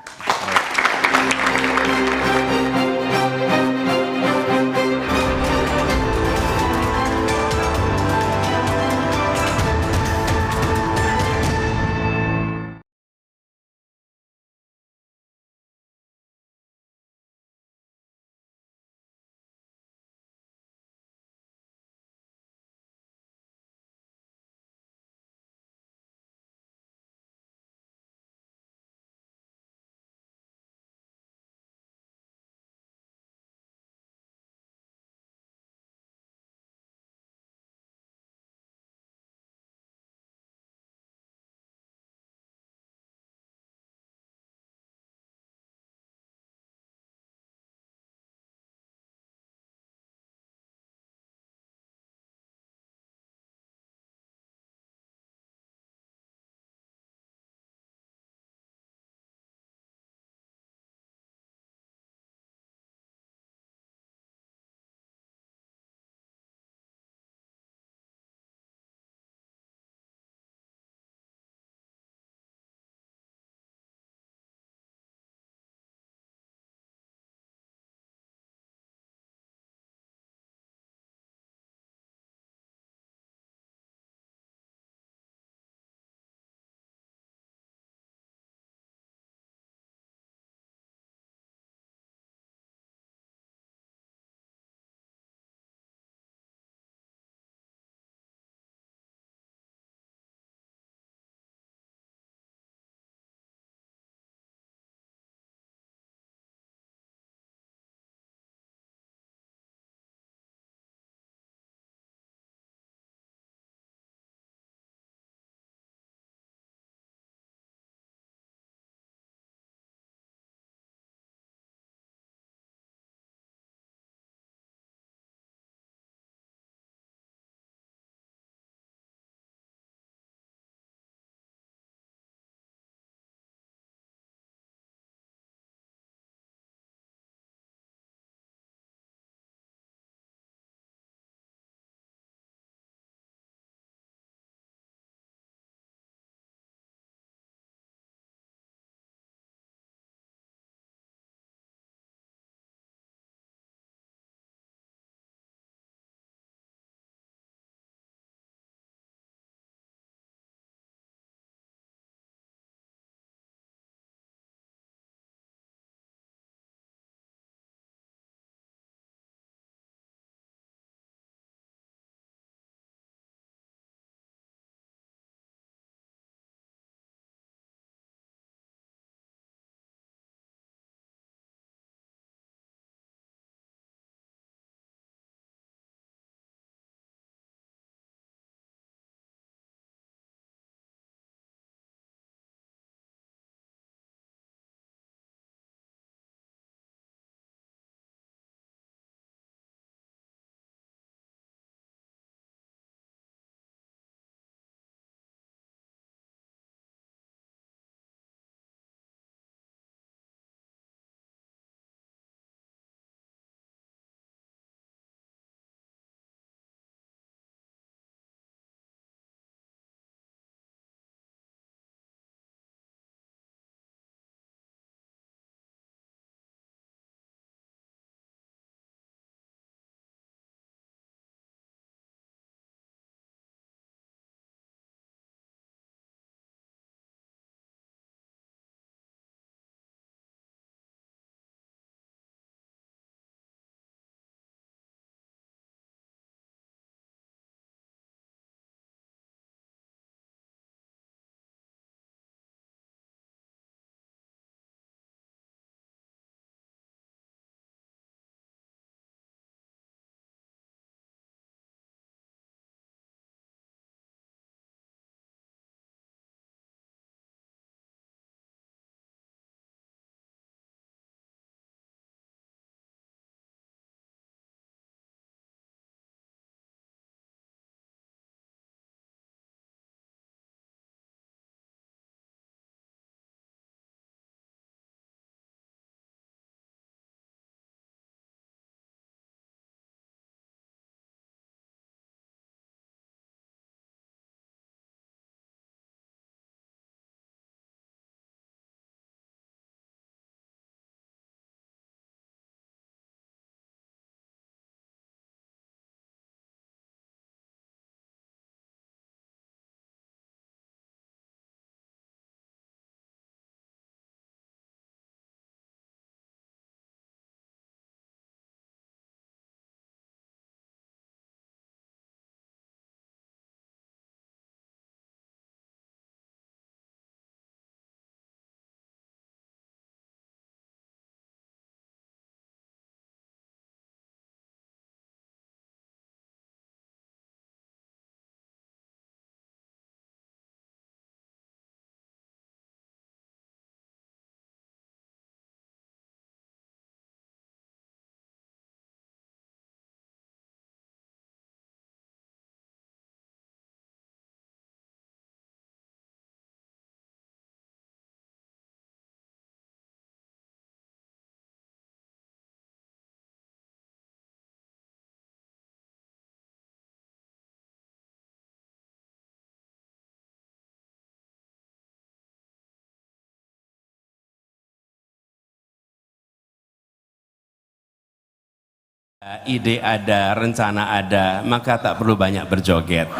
Speaker 15: Ide ada, rencana ada, maka tak perlu banyak berjoget.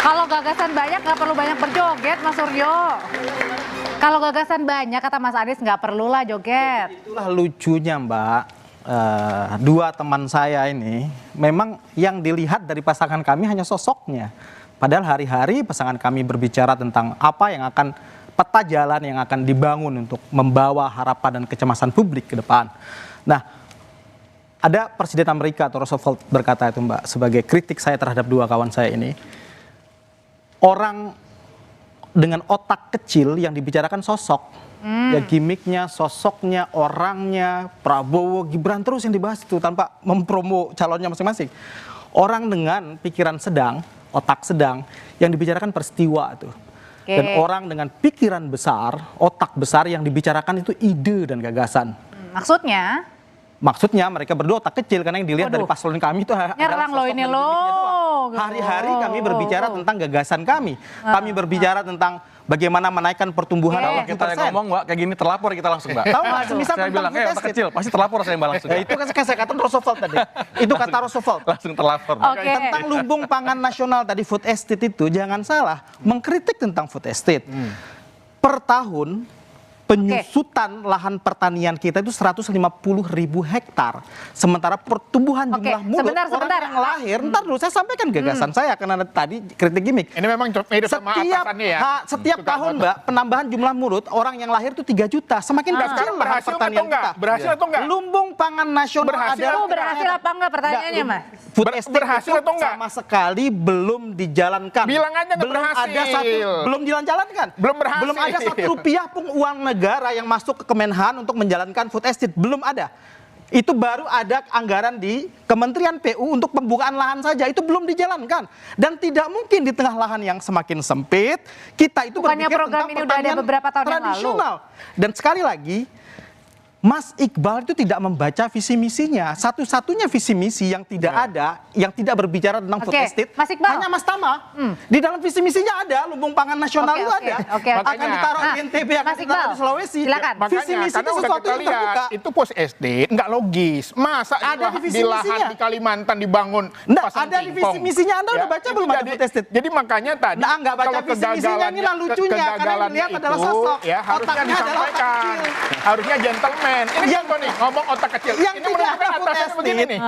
Speaker 2: Kalau gagasan banyak nggak perlu banyak berjoget, Mas Suryo. Kalau gagasan banyak, kata Mas Anies, nggak perlulah joget.
Speaker 3: Itulah lucunya, Mbak. Dua teman saya ini memang yang dilihat dari pasangan kami hanya sosoknya. Padahal hari-hari pasangan kami berbicara tentang apa yang akan peta jalan yang akan dibangun untuk membawa harapan dan kecemasan publik ke depan. Nah, ada Presiden Amerika atau Roosevelt berkata itu, Mbak, sebagai kritik saya terhadap dua kawan saya ini, orang dengan otak kecil yang dibicarakan sosok, ya gimmicknya, sosoknya, orangnya, Prabowo, Gibran terus yang dibahas itu tanpa mempromo calonnya masing-masing. Orang dengan pikiran sedang, otak sedang, yang dibicarakan peristiwa tuh. Dan orang dengan pikiran besar, otak besar yang dibicarakan itu ide dan gagasan.
Speaker 2: Maksudnya?
Speaker 3: Maksudnya mereka berdua otak kecil karena yang dilihat dari paslon kami itu
Speaker 2: nyerang loh ini loh.
Speaker 3: Hari-hari kami berbicara tentang gagasan kami. Kami berbicara tentang bagaimana menaikkan pertumbuhan.
Speaker 12: Kalau kita ngomong, Mbak, kayak gini terlapor kita langsung, Mbak.
Speaker 3: Tahu nggak? Semisal
Speaker 12: saya bilang, otak kecil, pasti terlapor saya, Mbak, langsung.
Speaker 3: Itu kan saya kata Roosevelt tadi. Itu kata Roosevelt.
Speaker 12: Langsung terlapor.
Speaker 3: Tentang lumbung pangan nasional tadi, food estate itu, jangan salah mengkritik tentang food estate. Per tahun penyusutan lahan pertanian kita itu 150.000 hektar. Sementara pertumbuhan jumlah mulut orang yang lahir, ntar dulu saya sampaikan gagasan saya karena tadi kritik gimmick.
Speaker 11: Ini memang
Speaker 3: setiap tahun, Mbak, penambahan jumlah mulut orang yang lahir itu 3 juta. Semakin kecil lahan pertanian kita.
Speaker 11: Berhasil atau enggak?
Speaker 3: Lumbung pangan nasional
Speaker 2: berhasil apa enggak pertanyaannya, Mas?
Speaker 3: Food estate
Speaker 11: berhasil atau enggak?
Speaker 3: Sama sekali belum dijalankan.
Speaker 11: Bilang aja nggak berhasil.
Speaker 3: Belum dijalankan.
Speaker 11: Belum berhasil.
Speaker 3: Belum ada Rp1 pun uang negara yang masuk ke Kemenhan untuk menjalankan food estate. Belum ada. Itu baru ada anggaran di Kementerian PU untuk pembukaan lahan saja. Itu belum dijalankan. Dan tidak mungkin di tengah lahan yang semakin sempit, kita itu
Speaker 2: bukannya
Speaker 3: berpikir
Speaker 2: program
Speaker 3: tentang
Speaker 2: ini udah ada beberapa tahun yang lalu.
Speaker 3: tradisional. Dan sekali lagi, Mas Iqbal itu tidak membaca visi misinya. Satu-satunya visi misi yang tidak ada, yang tidak berbicara tentang food estate,
Speaker 2: Mas Iqbal,
Speaker 3: hanya Mas Tama. Di dalam visi misinya ada lumbung pangan nasional itu ada. Akan ditaruh di NTB, akan ditaruh di Sulawesi. Visi misi itu sesuatu yang terbuka.
Speaker 11: Itu food estate nggak logis. Masa
Speaker 3: ada di visi
Speaker 11: lahan
Speaker 3: misinya
Speaker 11: di Kalimantan dibangun?
Speaker 3: Ada di visi misinya. Anda udah baca belum ada food estate?
Speaker 11: Jadi makanya tadi
Speaker 3: nggak baca visi misinya, inilah lucunya. Karena yang dilihat adalah sosok.
Speaker 11: Ya harusnya disampaikan. Harusnya gentleman. Ini contoh nih, ngomong otak kecil. Ini menunjukkan atasnya begini nih.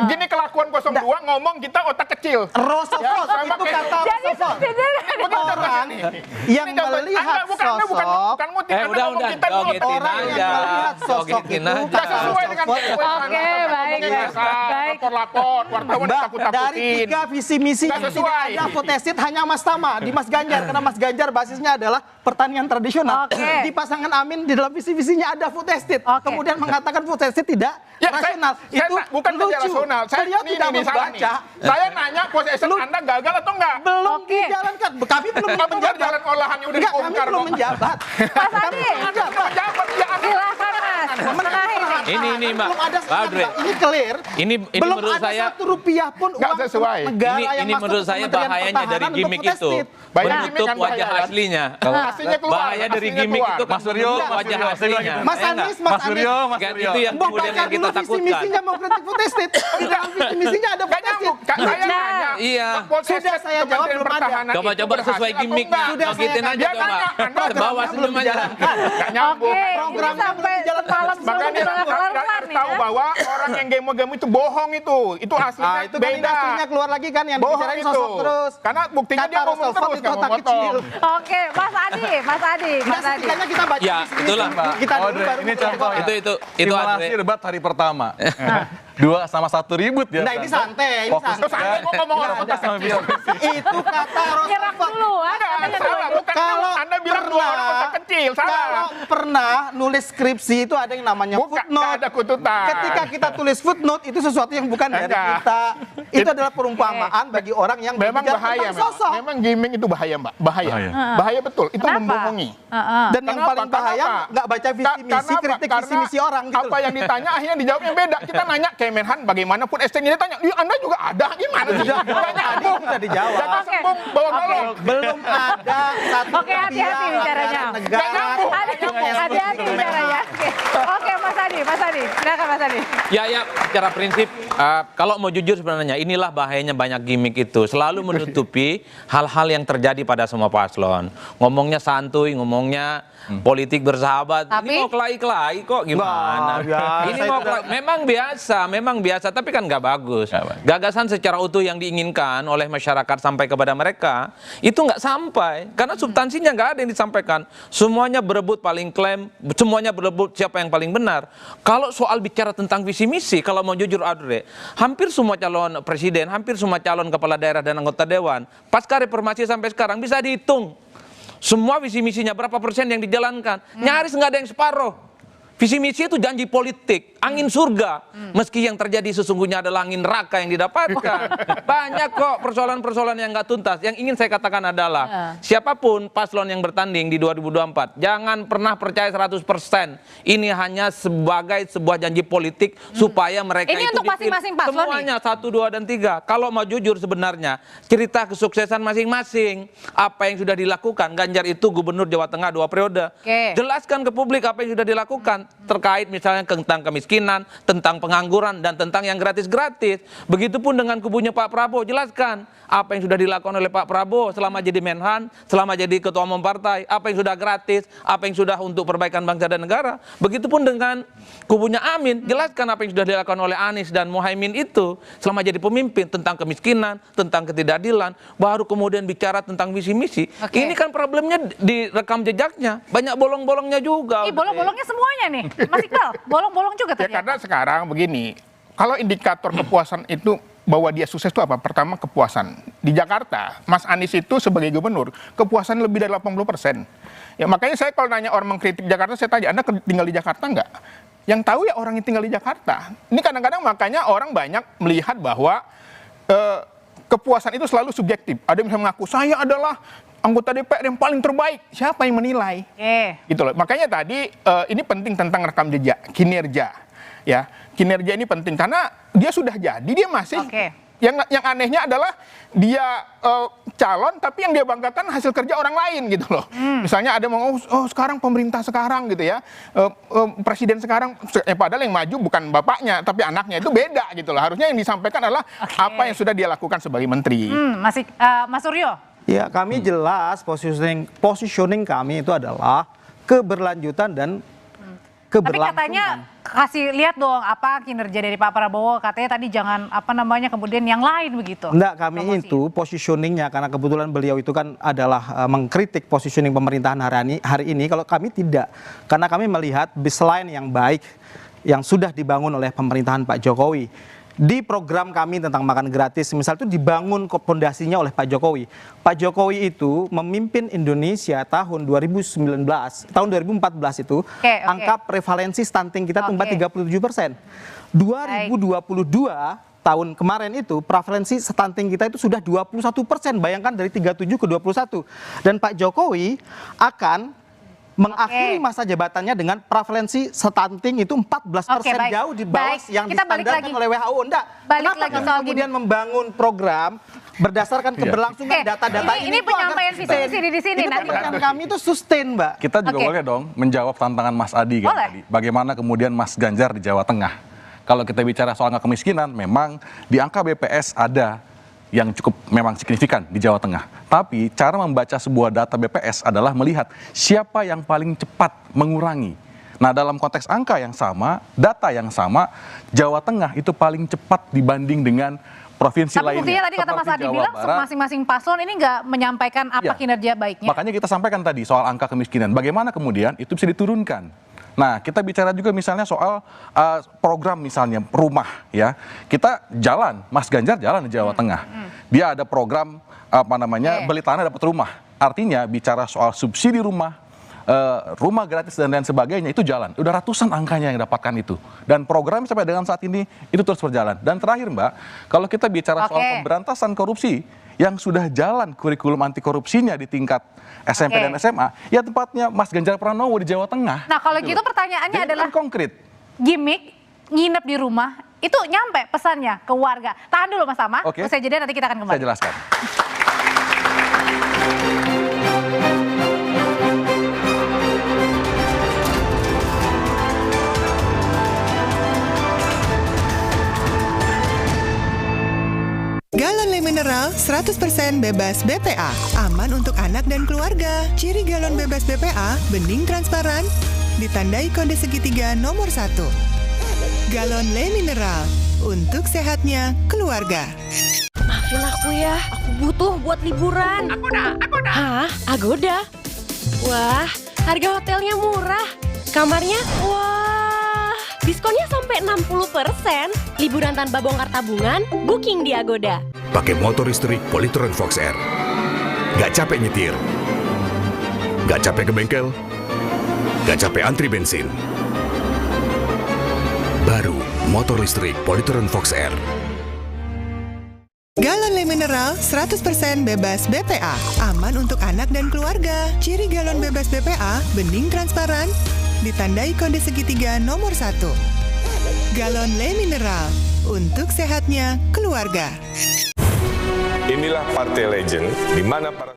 Speaker 11: Gini kelakuan 02 ngomong kita otak kecil.
Speaker 3: Roosevelt itu kata Roosevelt. Orang yang melihat sosok.
Speaker 11: Bukan ngutip.
Speaker 13: Udah,
Speaker 3: orang yang melihat sosok itu kata Roosevelt.
Speaker 2: Oke, baik.
Speaker 11: Lapor-lapor, wartawan takut-takutin.
Speaker 3: Dari 3 visi misi yang tidak ada food estate hanya Mas Tama di Mas Ganjar. Karena Mas Ganjar basisnya adalah pertanian tradisional. Di pasangan Amin di dalam visi visinya ada food estate. Kemudian mengatakan food estate tidak rasional. Itu
Speaker 11: bukan tidak rasional.
Speaker 3: Beliau tidak membaca.
Speaker 11: Saya nanya food estate Anda gagal atau enggak?
Speaker 3: Belum dijalankan. Kami belum menjabat.
Speaker 11: Jalan olahannya udah dibongkar.
Speaker 3: Kami belum menjabat.
Speaker 2: Mas Adi, silakan Mas.
Speaker 13: Ini Mbak,
Speaker 3: ini clear.
Speaker 13: Ini
Speaker 3: belum
Speaker 13: menurut
Speaker 3: ada
Speaker 13: saya
Speaker 3: Rp1 pun uang negara yang
Speaker 13: ini
Speaker 3: masuk
Speaker 13: menurut
Speaker 3: ke
Speaker 13: saya
Speaker 3: Kementerian
Speaker 13: bahayanya dari
Speaker 3: Pertahanan
Speaker 13: gimmick
Speaker 3: untuk
Speaker 13: itu.
Speaker 3: food estate.
Speaker 13: Menutup wajah aslinya.
Speaker 11: Aslinya keluar.
Speaker 13: Bahaya dari gimmick itu
Speaker 12: Mas Suryo,
Speaker 13: wajah aslinya.
Speaker 3: Mas Anies, Mas
Speaker 12: Suryo.
Speaker 13: Itu yang kemudian yang kita takutkan.
Speaker 3: Visi misinya mau kritik food estate. Di dalam visi misinya ada food estate.
Speaker 11: Saya nanya.
Speaker 13: Iya.
Speaker 3: Sudah saya jawab belum ada.
Speaker 13: Coba sesuai gimmicknya. Begitin aja coba. Bawa senyum aja.
Speaker 2: Oke, ini sampai malam sebelum kelar-kelar nih.
Speaker 11: Tahu bahwa orang yang gemo-gemo itu bohong itu. Itu aslinya
Speaker 3: itu kan
Speaker 11: beda.
Speaker 3: aslinya keluar lagi kan yang
Speaker 11: bohong
Speaker 3: dibicarain
Speaker 11: itu.
Speaker 3: sosok terus.
Speaker 11: Karena buktinya dia ngomong terus
Speaker 3: itu otak kecil.
Speaker 2: Oke, Mas Adi.
Speaker 3: Setidaknya kita baca
Speaker 13: Ya, itulah.
Speaker 3: Kita dulu baru
Speaker 12: ini contoh ya.
Speaker 13: Itu
Speaker 12: Simulasi debat hari pertama. 2 sama 1 ribut ya.
Speaker 3: Nah ini santai.
Speaker 11: Santai kok ngomong orang otak kecil.
Speaker 3: Itu kata
Speaker 2: Nyerang dulu,
Speaker 11: salah. Kalau Anda bilang 2 orang otak kecil, salah.
Speaker 3: Kalau pernah nulis skripsi itu ada yang namanya footnote.
Speaker 11: Ada kututan.
Speaker 3: Ketika kita tulis footnote itu sesuatu yang bukan dari kita. Itu adalah perumpamaan bagi orang yang
Speaker 11: memang bahaya,
Speaker 3: Mbak. Sosok.
Speaker 11: Memang gimmick itu bahaya, Mbak. Bahaya betul. Itu membohongi.
Speaker 3: Dan yang paling bahaya nggak baca visi misi, kritik visi misi orang gitu.
Speaker 11: Apa yang ditanya akhirnya dijawabnya beda. Kita nanya ST Menhan bagaimanapun ST-nya ditanya, Anda juga ada gimana sih?
Speaker 3: Bisa dijawab.
Speaker 11: Jangan sembung bawa golok.
Speaker 3: Belum ada satu
Speaker 2: Oke, hati-hati bicaranya.
Speaker 3: negara.
Speaker 2: Hati-hati bicaranya. Oke, Mas Adi, silakan Mas Adi.
Speaker 13: Ya, secara prinsip, kalau mau jujur sebenarnya, inilah bahayanya banyak gimmick itu. Selalu menutupi hal-hal yang terjadi pada semua paslon. Ngomongnya santuy, ngomongnya politik bersahabat. Ini mau kelahi-kelahi kok gimana? Ini mau memang biasa, tapi kan nggak bagus. Gagasan secara utuh yang diinginkan oleh masyarakat sampai kepada mereka, itu nggak sampai. Karena substansinya nggak ada yang disampaikan. Semuanya berebut paling klaim, semuanya berebut siapa yang paling benar. Kalau soal bicara tentang visi misi, kalau mau jujur Audrey, hampir semua calon presiden, hampir semua calon kepala daerah dan anggota dewan, pasca reformasi sampai sekarang bisa dihitung. Semua visi misinya berapa persen yang dijalankan? Nyaris nggak ada yang separuh. Visi misi itu janji politik, angin surga. Meski yang terjadi sesungguhnya adalah angin neraka yang didapatkan. Banyak kok persoalan-persoalan yang nggak tuntas. Yang ingin saya katakan adalah, siapapun paslon yang bertanding di 2024, jangan pernah percaya 100%. Ini hanya sebagai sebuah janji politik supaya mereka
Speaker 2: ini
Speaker 13: itu
Speaker 2: untuk masing-masing paslon
Speaker 13: semuanya 1, 2, dan 3. Kalau mau jujur sebenarnya, cerita kesuksesan masing-masing, apa yang sudah dilakukan. Ganjar itu gubernur Jawa Tengah 2 periode. Jelaskan ke publik apa yang sudah dilakukan. Terkait misalnya tentang kemiskinan, tentang pengangguran, dan tentang yang gratis-gratis. Begitupun dengan kubunya Pak Prabowo, jelaskan apa yang sudah dilakukan oleh Pak Prabowo selama jadi Menhan, selama jadi ketua umum partai, apa yang sudah gratis, apa yang sudah untuk perbaikan bangsa dan negara. Begitupun dengan kubunya Amin, jelaskan apa yang sudah dilakukan oleh Anies dan Muhaimin itu selama jadi pemimpin, tentang kemiskinan, tentang ketidakadilan, baru kemudian bicara tentang visi misi. Ini kan problemnya di rekam jejaknya, banyak bolong-bolongnya juga.
Speaker 2: Bolong-bolongnya semuanya nih, Mas Iqbal, bolong-bolong juga
Speaker 11: ternyata. Ya karena sekarang begini, kalau indikator kepuasan itu bahwa dia sukses itu apa? Pertama kepuasan. Di Jakarta, Mas Anies itu sebagai gubernur, kepuasan lebih dari 80%. Ya makanya saya kalau nanya orang mengkritik Jakarta, saya tanya, Anda tinggal di Jakarta nggak? Yang tahu ya orang yang tinggal di Jakarta. Ini kadang-kadang makanya orang banyak melihat bahwa kepuasan itu selalu subjektif. Ada yang bisa mengaku, saya adalah anggota DPR yang paling terbaik. Siapa yang menilai? Gitu loh. Makanya tadi ini penting tentang rekam jejak, kinerja. Ya, kinerja ini penting karena dia sudah jadi, dia masih. Yang anehnya adalah dia calon tapi yang dia banggakan hasil kerja orang lain gitu loh. Misalnya ada mau sekarang pemerintah sekarang gitu ya, presiden sekarang, padahal yang maju bukan bapaknya tapi anaknya, itu beda gitu loh. Harusnya yang disampaikan adalah apa yang sudah dia lakukan sebagai menteri.
Speaker 2: Mas Suryo.
Speaker 3: Ya, kami jelas positioning kami itu adalah keberlanjutan dan keberlangsungan.
Speaker 2: Tapi katanya kasih lihat dong apa kinerja dari Pak Prabowo, katanya tadi jangan kemudian yang lain begitu.
Speaker 3: Enggak, kami itu positioningnya karena kebetulan beliau itu kan adalah mengkritik positioning pemerintahan hari ini. Kalau kami tidak, karena kami melihat baseline yang baik yang sudah dibangun oleh pemerintahan Pak Jokowi. Di program kami tentang makan gratis, misal itu dibangun fondasinya oleh Pak Jokowi. Pak Jokowi itu memimpin Indonesia tahun 2019, tahun 2014 itu, angka prevalensi stunting kita tumbuh 37%. 2022 tahun kemarin itu prevalensi stunting kita itu sudah 21%. Bayangkan dari 37 ke 21. Dan Pak Jokowi akan mengakhiri masa jabatannya dengan prevalensi stunting itu 14% jauh di bawah yang distandarkan oleh WHO. Kenapa kami kemudian membangun program berdasarkan keberlangsungan data-data
Speaker 2: ini penyampaian visi misi di sini.
Speaker 3: Nanti kami itu sustain, Mbak.
Speaker 12: Kita juga boleh dong menjawab tantangan Mas Adi kan tadi. Bagaimana kemudian Mas Ganjar di Jawa Tengah. Kalau kita bicara soal angka kemiskinan, memang di angka BPS ada yang cukup memang signifikan di Jawa Tengah. Tapi cara membaca sebuah data BPS adalah melihat siapa yang paling cepat mengurangi. Nah, dalam konteks angka yang sama, data yang sama, Jawa Tengah itu paling cepat dibanding dengan provinsi lainnya.
Speaker 2: Tapi buktinya tadi kata Mas Adi bilang masing-masing paslon ini nggak menyampaikan apa kinerja baiknya.
Speaker 12: Makanya kita sampaikan tadi soal angka kemiskinan. Bagaimana kemudian itu bisa diturunkan. Nah, kita bicara juga misalnya soal program misalnya rumah ya. Kita jalan, Mas Ganjar jalan di Jawa Tengah. Dia ada program beli tanah dapat rumah. Artinya bicara soal subsidi rumah, rumah gratis dan lain sebagainya itu jalan. Udah ratusan angkanya yang dapatkan itu. Dan program sampai dengan saat ini itu terus berjalan. Dan terakhir Mbak, kalau kita bicara soal pemberantasan korupsi, yang sudah jalan kurikulum anti korupsinya di tingkat SMP dan SMA, ya tempatnya Mas Ganjar Pranowo di Jawa Tengah.
Speaker 2: Nah kalau gitu pertanyaannya adalah
Speaker 12: konkret.
Speaker 2: Gimmick nginep di rumah itu nyampe pesannya ke warga. Tahan dulu Mas Tama,
Speaker 12: Oke.
Speaker 2: usai jeda nanti kita akan kembali.
Speaker 12: Saya jelaskan.
Speaker 16: Galon Le Mineral 100% bebas BPA, aman untuk anak dan keluarga. Ciri galon bebas BPA, bening transparan, ditandai kode segitiga nomor 1. Galon Le Mineral, untuk sehatnya keluarga.
Speaker 17: Maafin aku ya, aku butuh buat liburan. Agoda. Hah? Agoda? Wah, harga hotelnya murah. Kamarnya, wah, diskonnya sampai 60%. Liburan tanpa bongkar tabungan, booking di Agoda.
Speaker 18: Pakai motor listrik Polytron Fox R. Gak capek nyetir. Gak capek ke bengkel. Gak capek antri bensin. Baru motor listrik Polytron Fox R.
Speaker 16: Galon Le Mineral 100% bebas BPA, aman untuk anak dan keluarga. Ciri galon bebas BPA, bening transparan, ditandai kode segitiga nomor 1. Galon Le Mineral, untuk sehatnya keluarga.
Speaker 19: Inilah Partai Legend, di mana para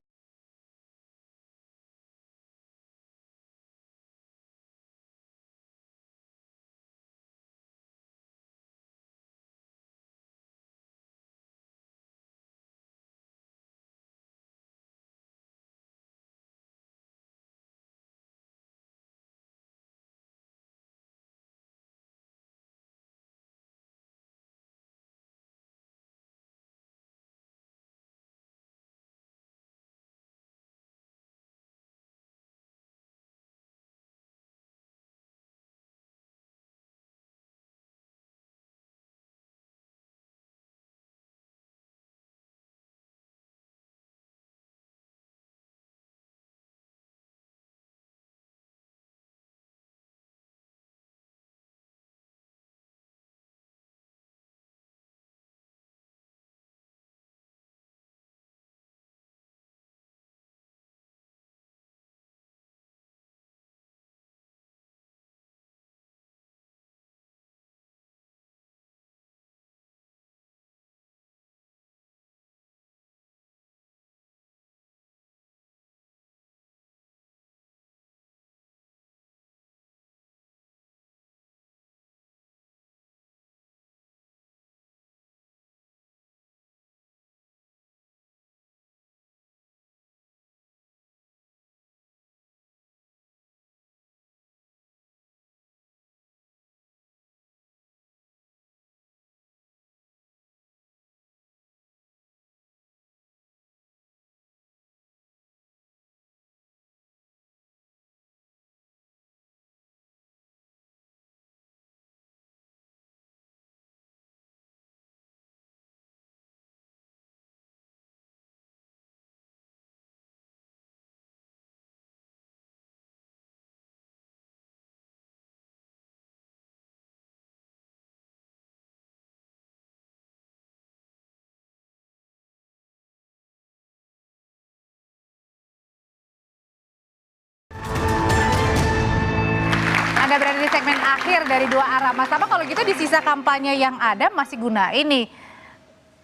Speaker 2: Anda berada di segmen akhir dari Dua Arah. Mas Tama, kalau gitu di sisa kampanye yang ada masih guna ini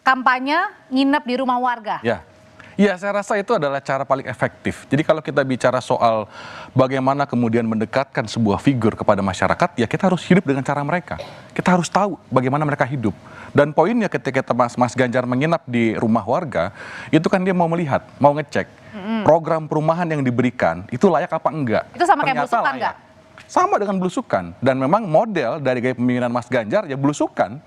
Speaker 2: kampanye nginep di rumah warga.
Speaker 12: Ya, saya rasa itu adalah cara paling efektif. Jadi kalau kita bicara soal bagaimana kemudian mendekatkan sebuah figur kepada masyarakat, ya kita harus hidup dengan cara mereka. Kita harus tahu bagaimana mereka hidup. Dan poinnya ketika Mas Ganjar menginap di rumah warga, itu kan dia mau melihat, mau ngecek program perumahan yang diberikan itu layak apa enggak.
Speaker 2: Itu sama kayak
Speaker 12: Ternyata
Speaker 2: belusukan
Speaker 12: layak.
Speaker 2: nggak?
Speaker 12: Sama dengan belusukan. Dan memang model dari gaya pemimpinan Mas Ganjar ya belusukan.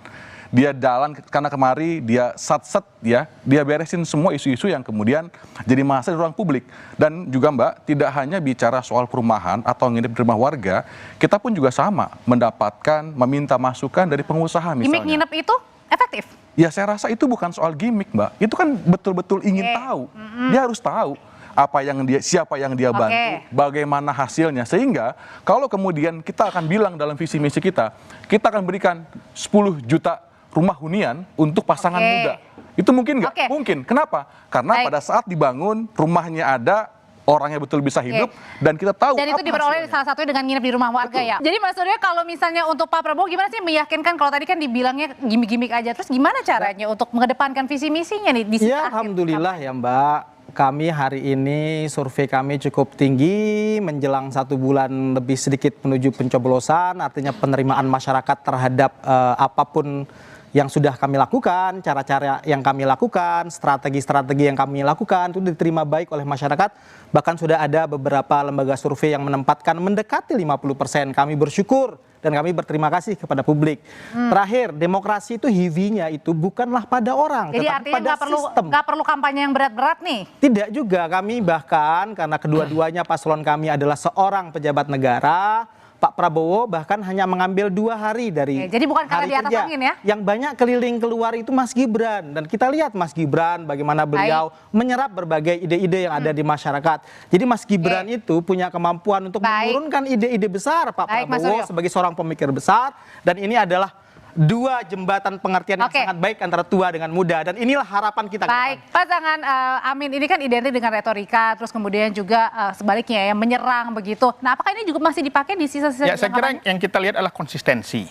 Speaker 12: Dia jalan karena kemari, dia sat-set ya, dia beresin semua isu-isu yang kemudian jadi masalah di ruang publik. Dan juga Mbak, tidak hanya bicara soal perumahan atau nginep di rumah warga, kita pun juga sama mendapatkan, meminta masukan dari pengusaha misalnya.
Speaker 2: Gimik nginep itu efektif?
Speaker 12: Ya saya rasa itu bukan soal gimmick Mbak, itu kan betul-betul ingin tahu. Dia harus tahu apa yang siapa yang dia bantu, bagaimana hasilnya, sehingga kalau kemudian kita akan bilang dalam visi misi kita akan berikan 10 juta rumah hunian untuk pasangan muda. Itu mungkin nggak? Mungkin. Kenapa? Karena pada saat dibangun rumahnya ada, orangnya betul bisa hidup, dan kita tahu.
Speaker 2: Dan itu diperoleh salah satunya dengan nginep di rumah warga ya. Jadi Mas Surya, kalau misalnya untuk Pak Prabowo gimana sih meyakinkan, kalau tadi kan dibilangnya gimmick-gimmick aja, terus gimana caranya untuk mengedepankan visi misinya nih di sisi
Speaker 3: Ya alhamdulillah ya Mbak. Kami hari ini survei kami cukup tinggi menjelang 1 bulan lebih sedikit menuju pencoblosan, artinya penerimaan masyarakat terhadap apapun yang sudah kami lakukan, cara-cara yang kami lakukan, strategi-strategi yang kami lakukan itu diterima baik oleh masyarakat. Bahkan sudah ada beberapa lembaga survei yang menempatkan mendekati 50%. Kami bersyukur dan kami berterima kasih kepada publik. Terakhir, demokrasi itu HIV-nya itu bukanlah pada orang,
Speaker 2: jadi
Speaker 3: tetapi
Speaker 2: artinya
Speaker 3: pada
Speaker 2: nggak perlu kampanye yang berat-berat nih.
Speaker 3: Tidak juga, kami bahkan karena kedua-duanya paslon kami adalah seorang pejabat negara, Pak Prabowo bahkan hanya mengambil 2 hari dari
Speaker 2: jadi bukan karena
Speaker 3: hari
Speaker 2: di atas
Speaker 3: kerja.
Speaker 2: angin ya?
Speaker 3: Yang banyak keliling keluar itu Mas Gibran. Dan kita lihat Mas Gibran bagaimana beliau menyerap berbagai ide-ide yang ada di masyarakat. Jadi Mas Gibran itu punya kemampuan untuk menurunkan ide-ide besar Pak Prabowo sebagai seorang pemikir besar. Dan ini adalah 2 jembatan pengertian yang sangat baik antara tua dengan muda, dan inilah harapan kita.
Speaker 2: Baik, pasangan Amin ini kan identik dengan retorika, terus kemudian juga sebaliknya ya menyerang begitu. Nah, apakah ini juga masih dipakai di sisa-sisa?
Speaker 11: Ya, saya kira yang kita lihat adalah konsistensi.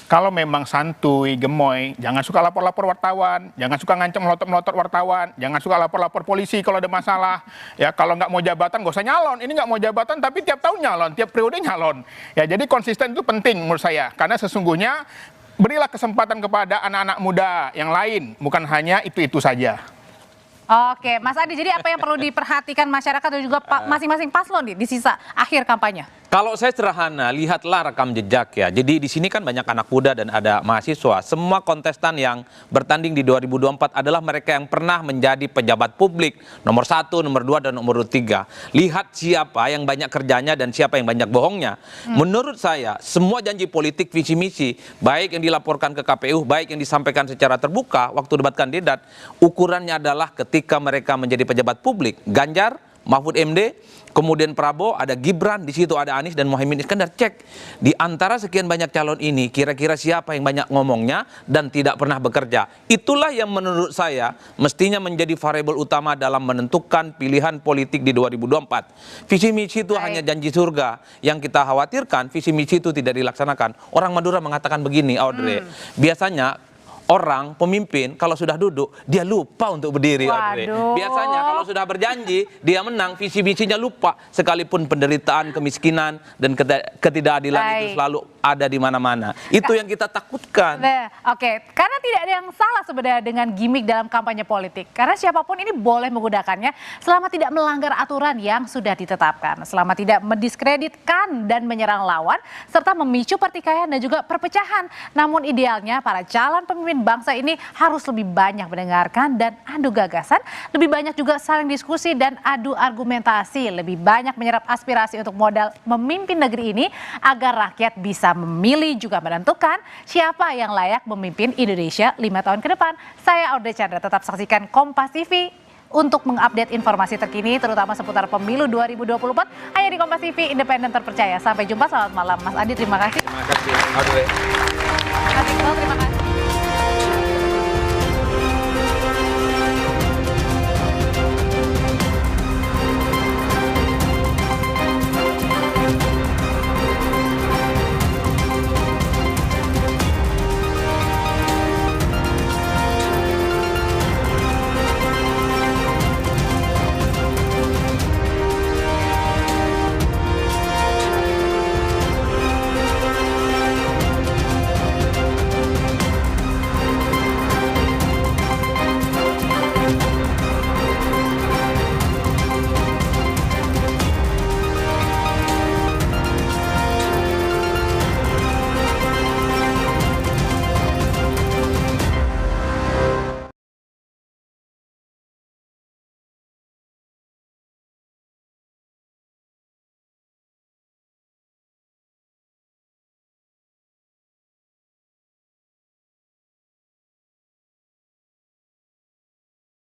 Speaker 11: Kalau memang santuy, gemoy, jangan suka lapor-lapor wartawan, jangan suka ngancam melotot-melotot wartawan, jangan suka lapor-lapor polisi kalau ada masalah. Ya, kalau nggak mau jabatan, nggak usah nyalon. Ini nggak mau jabatan, tapi tiap tahun nyalon, tiap periode nyalon. Ya, jadi konsisten itu penting menurut saya, karena sesungguhnya berilah kesempatan kepada anak-anak muda yang lain, bukan hanya itu-itu saja.
Speaker 2: Oke, Mas Adi, jadi apa yang perlu diperhatikan masyarakat dan juga masing-masing paslon di sisa akhir kampanye?
Speaker 13: Kalau saya sederhana, lihatlah rekam jejak ya. Jadi di sini kan banyak anak muda dan ada mahasiswa. Semua kontestan yang bertanding di 2024 adalah mereka yang pernah menjadi pejabat publik nomor 1, nomor 2, dan nomor 3. Lihat siapa yang banyak kerjanya dan siapa yang banyak bohongnya. Menurut saya, semua janji politik visi misi, baik yang dilaporkan ke KPU, baik yang disampaikan secara terbuka waktu debat kandidat, ukurannya adalah ketika mereka menjadi pejabat publik. Ganjar, Mahfud MD, kemudian Prabowo, ada Gibran, di situ ada Anies dan Muhaimin Iskandar. Cek di antara sekian banyak calon ini, kira-kira siapa yang banyak ngomongnya dan tidak pernah bekerja. Itulah yang menurut saya mestinya menjadi variabel utama dalam menentukan pilihan politik di 2024. Visi misi itu hanya janji surga. Yang kita khawatirkan visi misi itu tidak dilaksanakan. Orang Madura mengatakan begini, Audrey, biasanya orang pemimpin kalau sudah duduk dia lupa untuk berdiri. Biasanya kalau sudah berjanji dia menang, visi misinya lupa, sekalipun penderitaan, kemiskinan dan ketidakadilan itu selalu ada di mana-mana. Itu yang kita takutkan.
Speaker 2: Oke, karena tidak ada yang salah sebenarnya dengan gimmick dalam kampanye politik. Karena siapapun ini boleh menggunakannya selama tidak melanggar aturan yang sudah ditetapkan, selama tidak mendiskreditkan dan menyerang lawan serta memicu pertikaian dan juga perpecahan. Namun idealnya para calon pemimpin bangsa ini harus lebih banyak mendengarkan dan adu gagasan, lebih banyak juga saling diskusi dan adu argumentasi, lebih banyak menyerap aspirasi untuk modal memimpin negeri ini agar rakyat bisa memilih juga menentukan siapa yang layak memimpin Indonesia 5 tahun ke depan. Saya Audrey Chandra, tetap saksikan Kompas TV untuk mengupdate informasi terkini terutama seputar pemilu 2024 hanya di Kompas TV, independen terpercaya. Sampai jumpa, selamat malam Mas Adi, terima kasih.
Speaker 13: Terima kasih Audrey.
Speaker 2: Terima kasih.